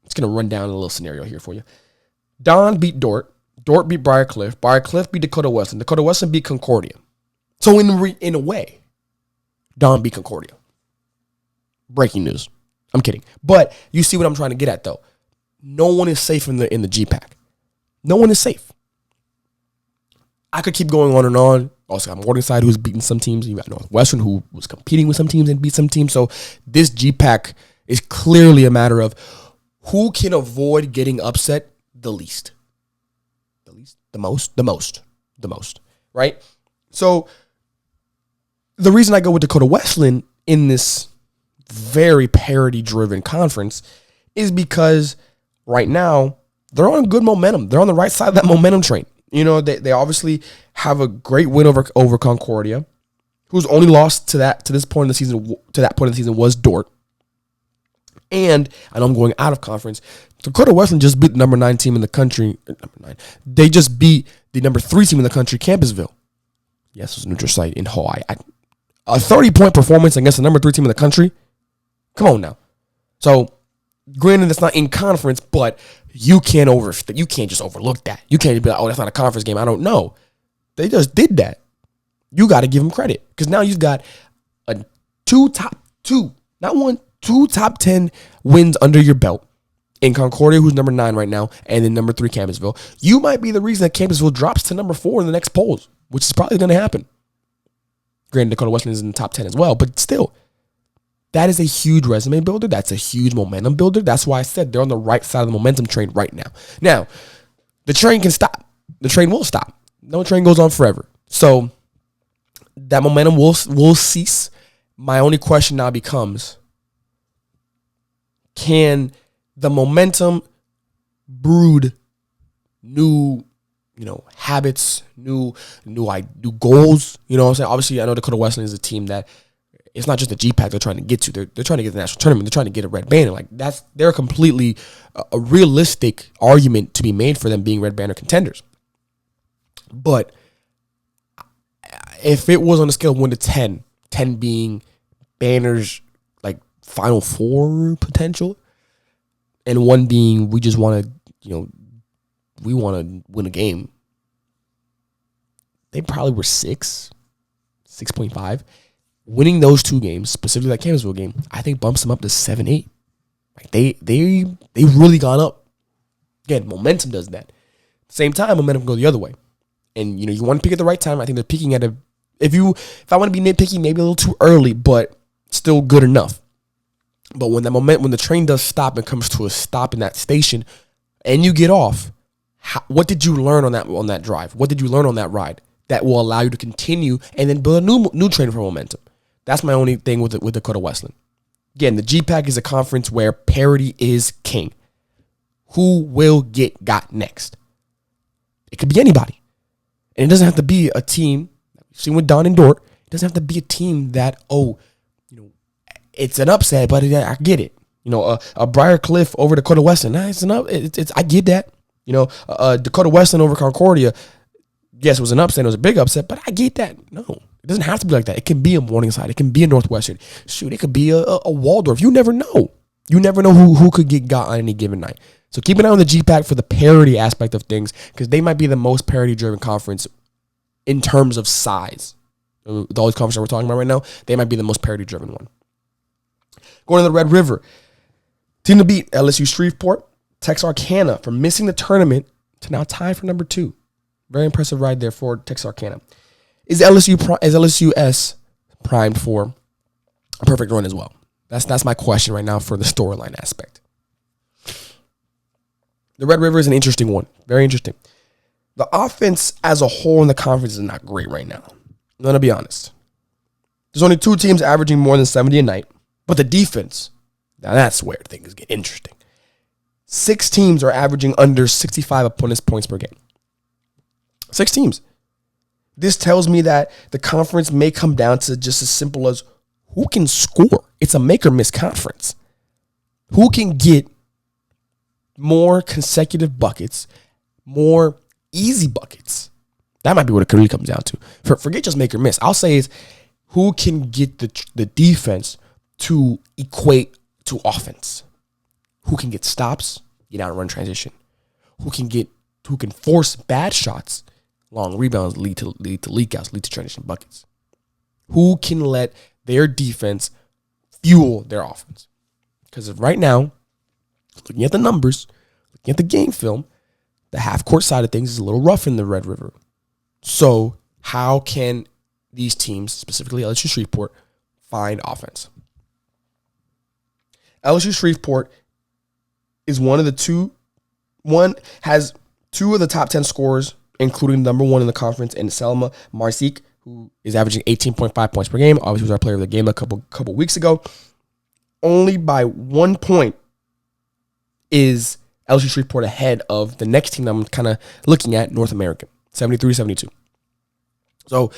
Speaker 1: It's going to run down a little scenario here for you. Don beat Dort. Dort beat Briarcliff. Briarcliff beat Dakota Wesleyan. Dakota Wesleyan beat Concordia. So in a way, Don beat Concordia. Breaking news. I'm kidding. But you see what I'm trying to get at, though. No one is safe in the GPAC. No one is safe. I could keep going on and on. Also got Morningside, who's beaten some teams. You got Northwestern, who was competing with some teams and beat some teams. So this GPAC is clearly a matter of who can avoid getting upset the least. The most. Right? So the reason I go with Dakota Wesleyan in this very parity-driven conference is because right now they're on good momentum. They're on the right side of that momentum train. They obviously have a great win over Concordia, who's only lost to that point in the season was Dort. And I know I'm going out of conference. Dakota Wesleyan just beat the number 9 team in the country. They just beat the number 3 team in the country, Campbellsville. Yes, it was a neutral site in Hawaii. A 30-point performance against the number 3 team in the country. Come on now. So, granted, it's not in conference, but you can't just overlook that. You can't be like, oh, that's not a conference game. I don't know. They just did that. You got to give them credit because now you've got two top 10 wins under your belt in Concordia, who's number 9 right now, and then number 3 Campbellsville. You might be the reason that Campbellsville drops to number 4 in the next polls, which is probably going to happen. Granted, Dakota Wesleyan is in the top 10 as well, but still. That is a huge resume builder. That's a huge momentum builder. That's why I said they're on the right side of the momentum train right now. Now, the train can stop. The train will stop. No train goes on forever. So that momentum will cease. My only question now becomes, can the momentum brood new habits, new goals? You know what I'm saying? Obviously, I know Dakota Wesleyan is a team that it's not just the GPAC they're trying to get to. They're trying to get to the national tournament. They're trying to get a red banner. They're completely a realistic argument to be made for them being red banner contenders. But if it was on a scale of 1 to 10, 10 being banners Final Four potential, and 1 being we just want to, we want to win a game, they probably were 6.5. Winning those 2 games, specifically that Campbellsville game, I think bumps them up to 7-8. They really gone up. Again, momentum does that. Same time, momentum go the other way. And you want to pick at the right time. I think they're peaking at if I want to be nitpicky, maybe a little too early, but still good enough. But when the train does stop and comes to a stop in that station, and you get off, what did you learn on that drive? What did you learn on that ride that will allow you to continue and then build a new train for momentum? That's my only thing with Dakota Wesleyan. Again, the GPAC is a conference where parity is king. Who will get got next? It could be anybody. And it doesn't have to be a team that we've seen with Don and Dort. It doesn't have to be a team that, it's an upset, but I get it. A Briar Cliff over Dakota Wesleyan. I get that. Dakota Wesleyan over Concordia. Yes, it was an upset. It was a big upset, but I get that. No, it doesn't have to be like that. It can be a Morningside. It can be a Northwestern. Shoot, it could be a Waldorf. You never know. You never know who could get got on any given night. So keep an eye on the GPAC for the parity aspect of things, because they might be the most parity-driven conference in terms of size. All these conferences we're talking about right now, they might be the most parity-driven one. Going to the Red River. Team to beat, LSU Shreveport. Texarkana, from missing the tournament to now tied for number 2. Very impressive ride there for Texarkana. Is LSUS primed for a perfect run as well? That's my question right now for the storyline aspect. The Red River is an interesting one. Very interesting. The offense as a whole in the conference is not great right now. I'm going to be honest. There's only 2 teams averaging more than 70 a night. But the defense, now that's where things get interesting. 6 teams are averaging under 65 opponents' points per game. 6 teams. This tells me that the conference may come down to just as simple as who can score. It's a make or miss conference. Who can get more consecutive buckets, more easy buckets? That might be what it really comes down to. Forget just make or miss. I'll say is who can get the defense to equate to offense. Who can get stops, get out and run transition. Who can force bad shots, long rebounds lead to leak outs, lead to transition buckets. Who can let their defense fuel their offense? Because right now, looking at the numbers, looking at the game film, the half-court side of things is a little rough in the Red River. So how can these teams, specifically LSU Shreveport, find offense? LSU Shreveport is has 2 of the top 10 scorers, including number 1 in the conference, in Selma Marsique, who is averaging 18.5 points per game. Obviously, was our player of the game a couple weeks ago. Only by 1 point is LSU Shreveport ahead of the next team that I'm kind of looking at, North American, 73-72. So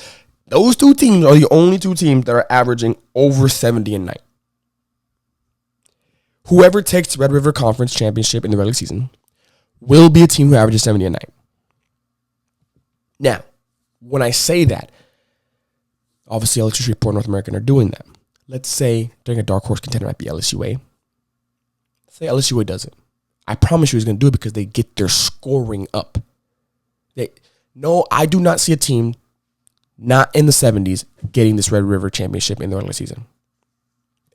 Speaker 1: those 2 teams are the only 2 teams that are averaging over 70 a night. Whoever takes the Red River Conference Championship in the regular season will be a team who averages 70 a night. Now, when I say that, obviously LSU Shreveport North American are doing that. Let's say during a dark horse contender might be LSUA. Say LSUA does it. I promise you he's going to do it because they get their scoring up. I do not see a team not in the 70s getting this Red River Championship in the regular season.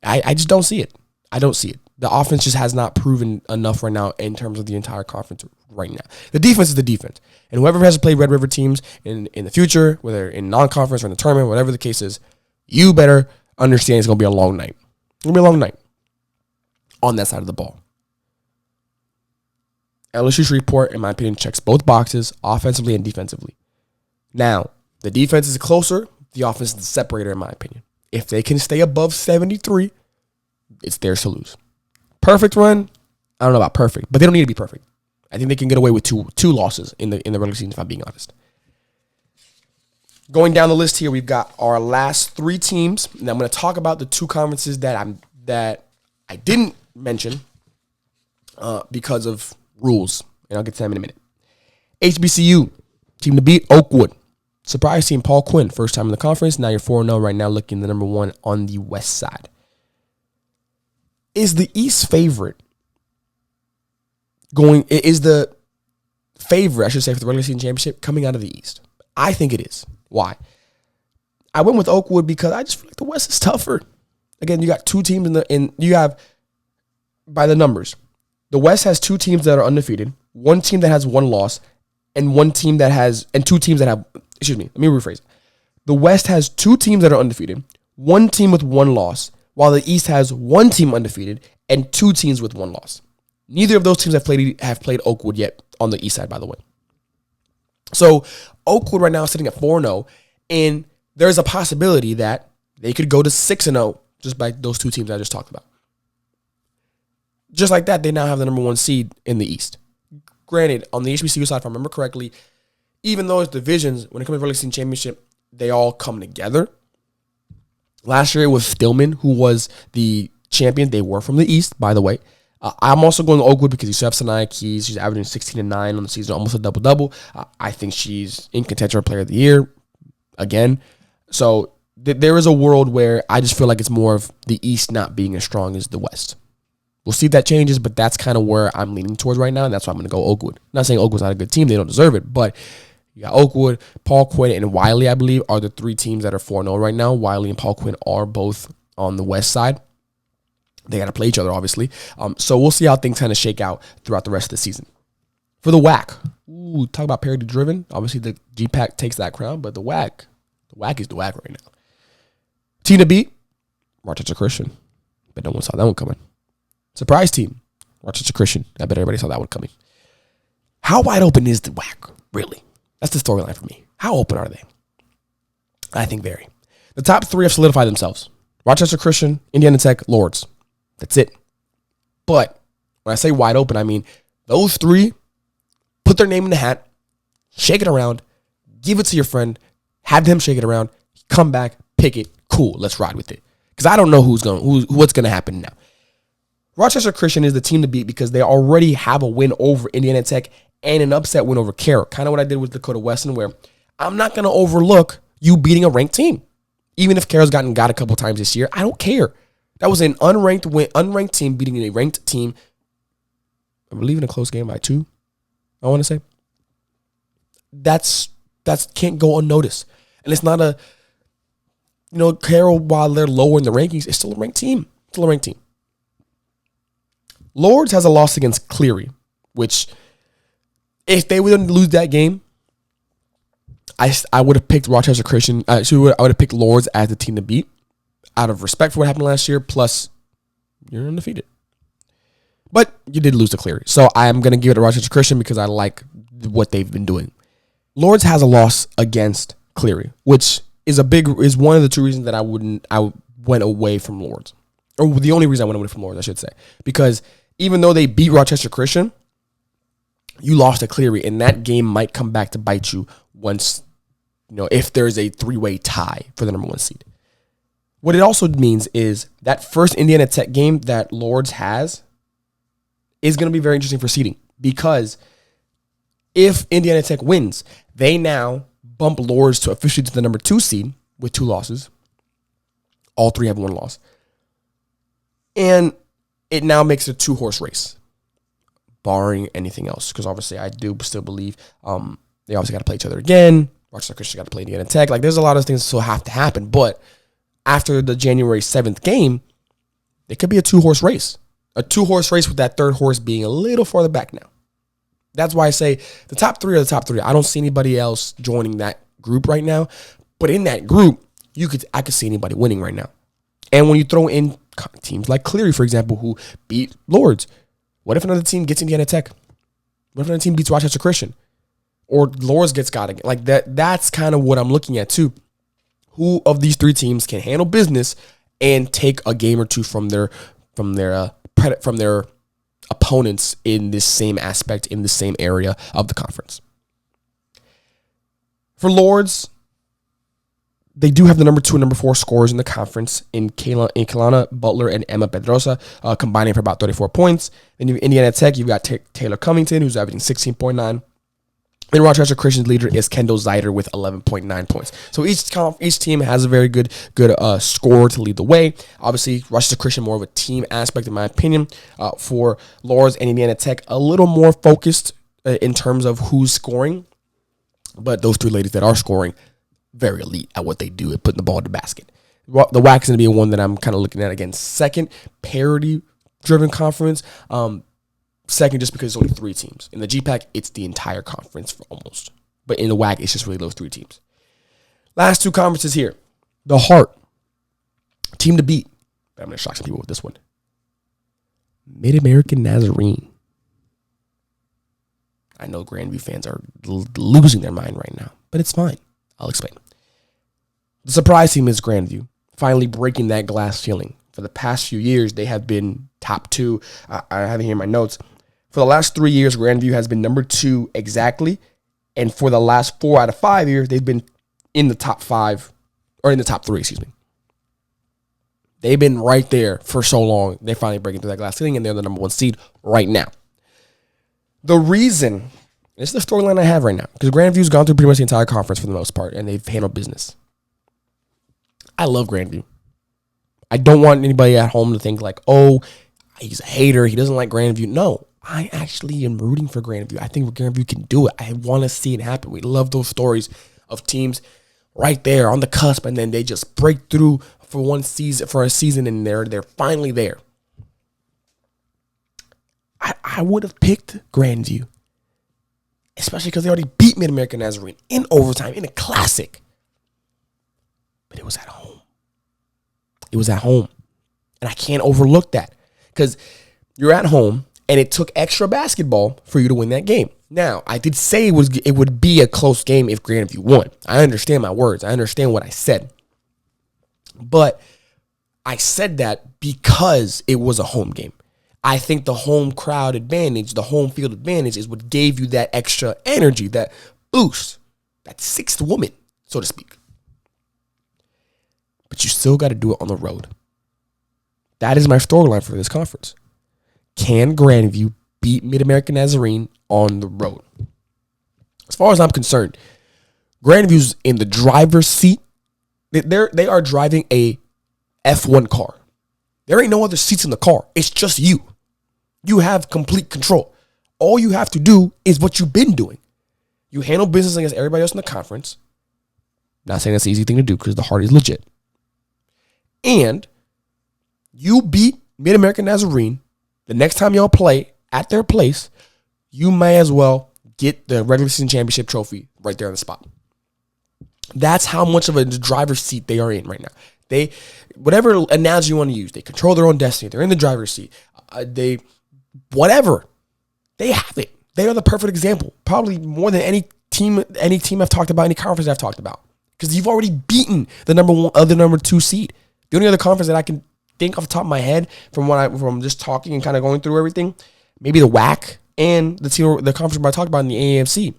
Speaker 1: I just don't see it. I don't see it. The offense just has not proven enough right now in terms of the entire conference right now. The defense is the defense. And whoever has to play Red River teams in the future, whether in non-conference or in the tournament, whatever the case is, you better understand it's going to be a long night. It's going to be a long night on that side of the ball. LSU Shreveport, in my opinion, checks both boxes, offensively and defensively. Now, the defense is closer. The offense is the separator, in my opinion. If they can stay above 73, it's theirs to lose. Perfect run, I don't know about perfect, but they don't need to be perfect. I think they can get away with two losses in the regular season, if I'm being honest. Going down the list here, we've got our last 3 teams, and I'm going to talk about the 2 conferences that I didn't mention because of rules, and I'll get to them in a minute. HBCU, team to beat, Oakwood. Surprise team, Paul Quinn, first time in the conference. Now you're 4-0 right now, looking the number 1 on the west side. Is the East favorite is the favorite, I should say, for the regular season championship coming out of the East? I think it is. Why? I went with Oakwood because I just feel like the West is tougher. Again, you got 2 teams you have, by the numbers, the West has 2 teams that are undefeated, 1 team that has 1 loss, and 2 teams that have, let me rephrase. The West has 2 teams that are undefeated, 1 team with 1 loss, while the East has 1 team undefeated and 2 teams with 1 loss. Neither of those teams have played Oakwood yet on the East side, by the way. So Oakwood right now is sitting at 4-0, and there's a possibility that they could go to 6-0 just by those 2 teams I just talked about. Just like that, they now have the number 1 seed in the East. Granted, on the HBCU side, if I remember correctly, even though it's divisions, when it comes to regular season championship, they all come together. Last year, it was Stillman who was the champion. They were from the East, by the way. I'm also going to Oakwood because you still have Sanaya Keys. She's averaging 16 and 9 on the season, almost a double-double. I think she's in contention for Player of the Year again. So there is a world where I just feel like it's more of the East not being as strong as the West. We'll see if that changes, but that's kind of where I'm leaning towards right now, and that's why I'm going to go Oakwood. I'm not saying Oakwood's not a good team. They don't deserve it, but you got Oakwood, Paul Quinn, and Wiley, I believe, are the 3 teams that are 4-0 right now. Wiley and Paul Quinn are both on the West side. They got to play each other, obviously. So we'll see how things kind of shake out throughout the rest of the season. For the WHAC, talk about parity-driven. Obviously, the GPAC takes that crown, but the WHAC is the WHAC right now. Team to beat, Rochester Christian. But no one saw that one coming. Surprise team, Rochester Christian. I bet everybody saw that one coming. How wide open is the WHAC, really? That's the storyline for me. How open are they? I think very. The top 3 have solidified themselves. Rochester Christian, Indiana Tech, Lords. That's it. But when I say wide open, I mean those 3 put their name in the hat, shake it around, give it to your friend, have them shake it around, come back, pick it, cool, let's ride with it. Because I don't know what's going to happen now. Rochester Christian is the team to beat because they already have a win over Indiana Tech and an upset win over Carroll. Kind of what I did with Dakota Weston, where I'm not going to overlook you beating a ranked team. Even if Carroll's got a couple times this year, I don't care. That was an unranked team beating a ranked team. I believe in a close game by 2, I want to say. That's can't go unnoticed. And it's not Carroll, while they're lower in the rankings, is still a ranked team. Lords has a loss against Cleary, which if they wouldn't lose that game, I would have picked Rochester Christian. I would have picked Lords as the team to beat out of respect for what happened last year. Plus, you're undefeated. But you did lose to Cleary. So I'm going to give it to Rochester Christian because I like what they've been doing. Lords has a loss against Cleary, which is one of the 2 reasons that I went away from Lords. Or the only reason I went away from Lords, I should say. Because even though they beat Rochester Christian, you lost to Cleary, and that game might come back to bite you once, if there's a 3-way tie for the number 1 seed. What it also means is that first Indiana Tech game that Lords has is going to be very interesting for seeding, because if Indiana Tech wins, they now bump Lords to officially to the number 2 seed with 2 losses. All 3 have 1 loss. And it now makes it a 2-horse race, barring anything else. Because obviously I do still believe they obviously got to play each other again. Rochester Christian got to play Indiana Tech. There's a lot of things that still have to happen. But after the January 7th game, it could be a 2-horse race. A 2-horse race with that 3rd horse being a little farther back now. That's why I say the top 3 are the top 3. I don't see anybody else joining that group right now. But in that group, I could see anybody winning right now. And when you throw in teams like Cleary, for example, who beat Lords, what if another team gets Indiana Tech? What if another team beats Rochester Christian? Or Lords gets got again? That's kind of what I'm looking at too. Who of these 3 teams can handle business and take a game or 2 from their opponents in this same aspect, in the same area of the conference? For Lords, they do have the number 2 and number 4 scorers in the conference in Kaylana Butler and Emma Pedrosa, combining for about 34 points. Then you have Indiana Tech, you've got Taylor Covington, who's averaging 16.9. And Rochester Christian's leader is Kendall Zeider with 11.9 points. So each team has a very good scorer to lead the way. Obviously, Rochester Christian more of a team aspect, in my opinion. For Lords and Indiana Tech, a little more focused in terms of who's scoring. But those 2 ladies that are scoring, very elite at what they do at putting the ball in the basket. The WHAC is going to be one that I'm kind of looking at again. Second, parity-driven conference. Second, just because it's only 3 teams. In the GPAC, it's the entire conference for almost. But in the WHAC, it's just really those 3 teams. Last 2 conferences here. The Heart. Team to beat. But I'm going to shock some people with this one. Mid-American Nazarene. I know Grandview fans are losing their mind right now, but it's fine. I'll explain. The surprise team is Grandview, finally breaking that glass ceiling. For the past few years, they have been top 2. I have it here in my notes. For the last 3 years, Grandview has been number 2 exactly. And for the last 4 out of 5 years, they've been in the top 5, or in the top 3, excuse me. They've been right there for so long. They're finally breaking through that glass ceiling, and they're the number 1 seed right now. The reason, this is the storyline I have right now, because Grandview's gone through pretty much the entire conference for the most part, and they've handled business. I love Grandview. I don't want anybody at home to think like, oh, he's a hater, he doesn't like Grandview. No, I actually am rooting for Grandview. I think Grandview can do it. I want to see it happen. We love those stories of teams right there on the cusp, and then they just break through for a season, and they're finally there. I would have picked Grandview, especially because they already beat Mid-American Nazarene in overtime in a classic. But it was at home. It was at home. And I can't overlook that, because you're at home and it took extra basketball for you to win that game. Now, I did say it would be a close game if Grandview won. I understand my words. I understand what I said. But I said that because it was a home game. I think the home crowd advantage, the home field advantage is what gave you that extra energy, that boost, that sixth woman, so to speak. But you still got to do it on the road. That is my storyline for this conference. Can Grandview beat Mid-American Nazarene on the road? As far as I'm concerned, Grandview's in the driver's seat. They are driving a F1 car. There ain't no other seats in the car. It's just you. You have complete control. All you have to do is what you've been doing. You handle business against everybody else in the conference. Not saying that's the easy thing to do, because the heart is legit. And you beat Mid-American Nazarene. The next time y'all play at their place, you may as well get the regular season championship trophy right there on the spot. That's how much of a driver's seat they are in right now. Whatever analogy you want to use, they control their own destiny. They're in the driver's seat. Whatever. They have it. They are the perfect example. Probably more than any team I've talked about, any conference I've talked about. Because you've already beaten the number 2 seed. The only other conference that I can think off the top of my head from just talking and kind of going through everything, maybe the WHAC and the conference I talked about in the AAFC.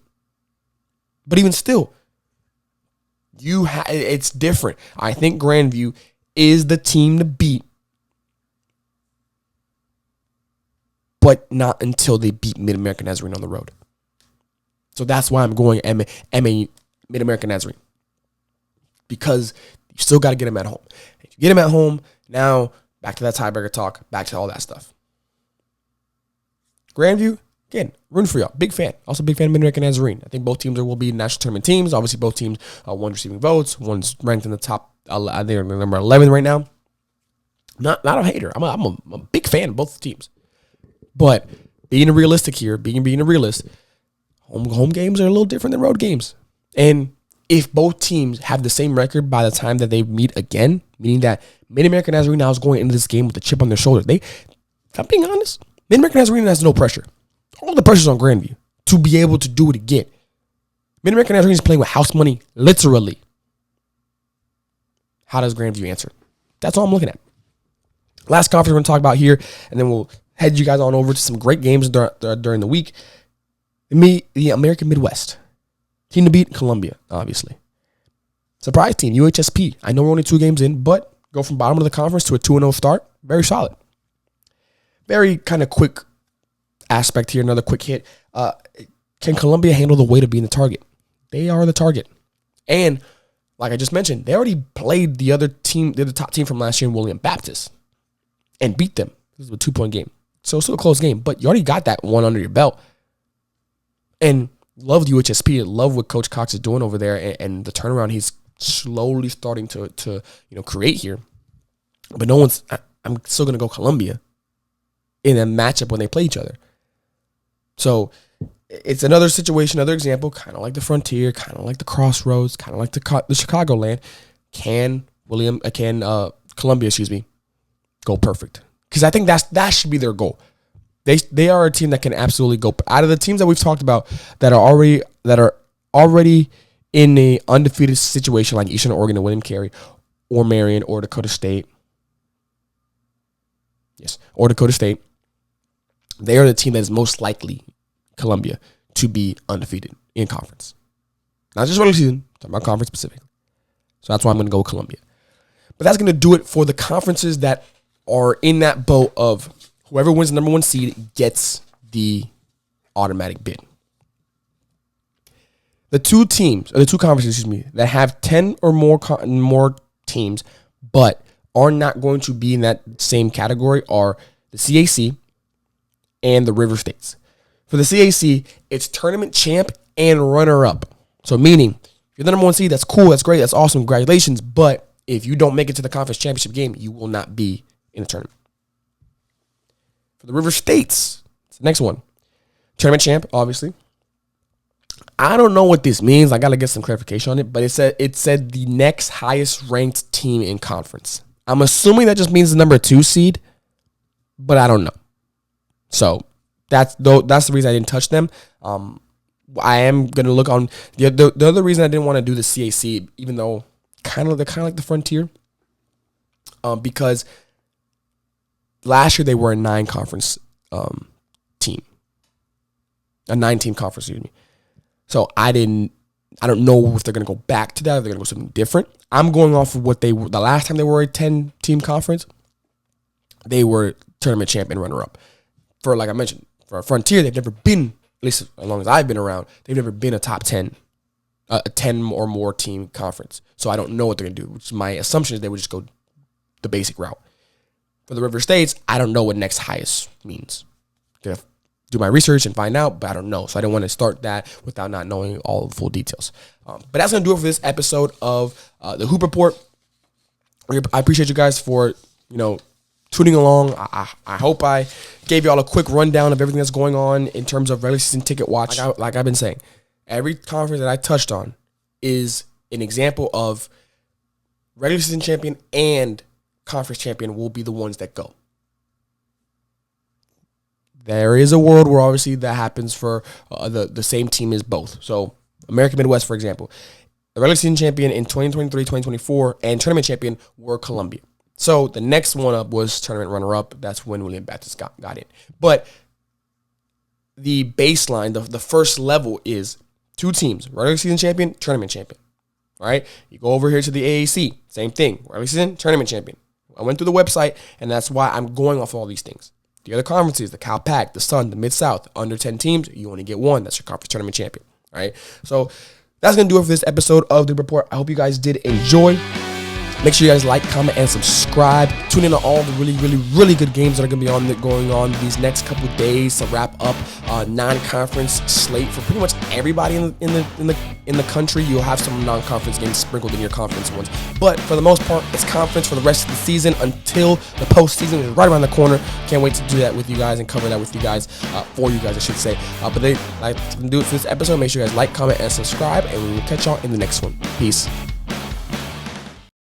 Speaker 1: But even still, it's different. I think Grandview is the team to beat, but not until they beat Mid-American Nazarene on the road. So that's why I'm going MA Mid-American Nazarene, because you still got to get them at home. If you get them at home, now back to that tiebreaker talk, back to all that stuff. Grandview, again, rooting for y'all. Big fan. Also big fan of Mid-American Nazarene. I think both teams will be national tournament teams. Obviously, both teams, one receiving votes. One's ranked in the top, they're number 11 right now. Not a hater. I'm a big fan of both teams. But being realistic here, being a realist, home games are a little different than road games. And if both teams have the same record by the time that they meet again, meaning that Mid-American Nazarene now is going into this game with a chip on their shoulder. If I'm being honest, Mid-American Nazarene has no pressure. All the pressure's on Grandview to be able to do it again. Mid-American Nazarene is playing with house money, literally. How does Grandview answer? That's all I'm looking at. Last conference we're going to talk about here, and then we'll head you guys on over to some great games during the week. The American Midwest. Team to beat, Columbia, obviously. Surprise team, UHSP. I know we're only 2 games in, but go from bottom of the conference to a 2-0 start. Very solid. Very kind of quick aspect here, another quick hit. Can Columbia handle the weight of being the target? They are the target. And like I just mentioned, they already played the other team, the top team from last year in William Baptist, and beat them. This was a 2-point game. So it's still a close game, but you already got that one under your belt. And love the UHSP. Love what Coach Cox is doing over there, and the turnaround he's slowly starting to create here. But I'm still going to go Columbia in a matchup when they play each other. So it's another situation, another example, kind of like the Frontier, kind of like the Crossroads, kind of like the Chicagoland. Can Columbia, go perfect? Because I think that should be their goal. They are a team that can absolutely go out of the teams that we've talked about that are already in a undefeated situation like Eastern Oregon and William Carey or Marion or Dakota State. Yes, or Dakota State. They are the team that is most likely, Columbia, to be undefeated in conference. Not just regular season, I'm talking about conference specifically. So that's why I'm going to go with Columbia. But that's going to do it for the conferences that are in that boat of whoever wins the number 1 seed gets the automatic bid. The two conferences, that have 10 or more teams, but are not going to be in that same category are the CAC and the River States. For the CAC, it's tournament champ and runner-up. So meaning, if you're the number 1 seed, that's cool, that's great, that's awesome, congratulations. But if you don't make it to the conference championship game, you will not be in the tournament. For the River States, it's the next one. Tournament champ, obviously. I don't know what this means. I got to get some clarification on it, but it said the next highest ranked team in conference. I'm assuming that just means the number 2 seed, but I don't know. So that's the reason I didn't touch them. I am going to look on the other reason I didn't want to do the CAC, even though they're kind of like the Frontier, because last year they were a 9-conference team, a 9-team conference. Excuse me. So I don't know if they're going to go back to that, or they're going to go something different. I'm going off of what they were the last time they were a 10-team conference. They were tournament champ and runner-up. For, like I mentioned, for a Frontier, they've never been, at least as long as I've been around, they've never been a top 10, a 10 or more team conference. So I don't know what they're going to do, which my assumption is they would just go the basic route. For the River States, I don't know what next highest means. Gonna do my research and find out, but I don't know. So I don't want to start that without not knowing all the full details. But that's going to do it for this episode of the Hoop Report. I appreciate you guys for, tuning along. I hope I gave you all a quick rundown of everything that's going on in terms of regular season ticket watch. Like I've been saying, every conference that I touched on is an example of regular season champion and conference champion will be the ones that go. There is a world where obviously that happens for the same team as both. So American Midwest, for example, the regular season champion in 2023, 2024, and tournament champion were Columbia. So the next one up was tournament runner-up. That's when William Baptist got in. But the baseline, the first level is 2 teams, regular season champion, tournament champion. All right? You go over here to the AAC, same thing, regular season, tournament champion. I went through the website, and that's why I'm going off all these things. The other conferences, the CalPAC, the Sun, the Mid-South, under 10 teams, you only get 1. That's your conference tournament champion. All right? So that's going to do it for this episode of The Report. I hope you guys did enjoy. Make sure you guys like, comment, and subscribe. Tune in to all the really, really, really good games that are going to be going on these next couple days to wrap up non-conference slate for pretty much everybody in the country. You'll have some non-conference games sprinkled in your conference ones, but for the most part, it's conference for the rest of the season until the postseason is right around the corner. Can't wait to do that with you guys and cover that with you guys, for you guys, I should say. But they like to do it for this episode. Make sure you guys like, comment, and subscribe, and we will catch y'all in the next one. Peace.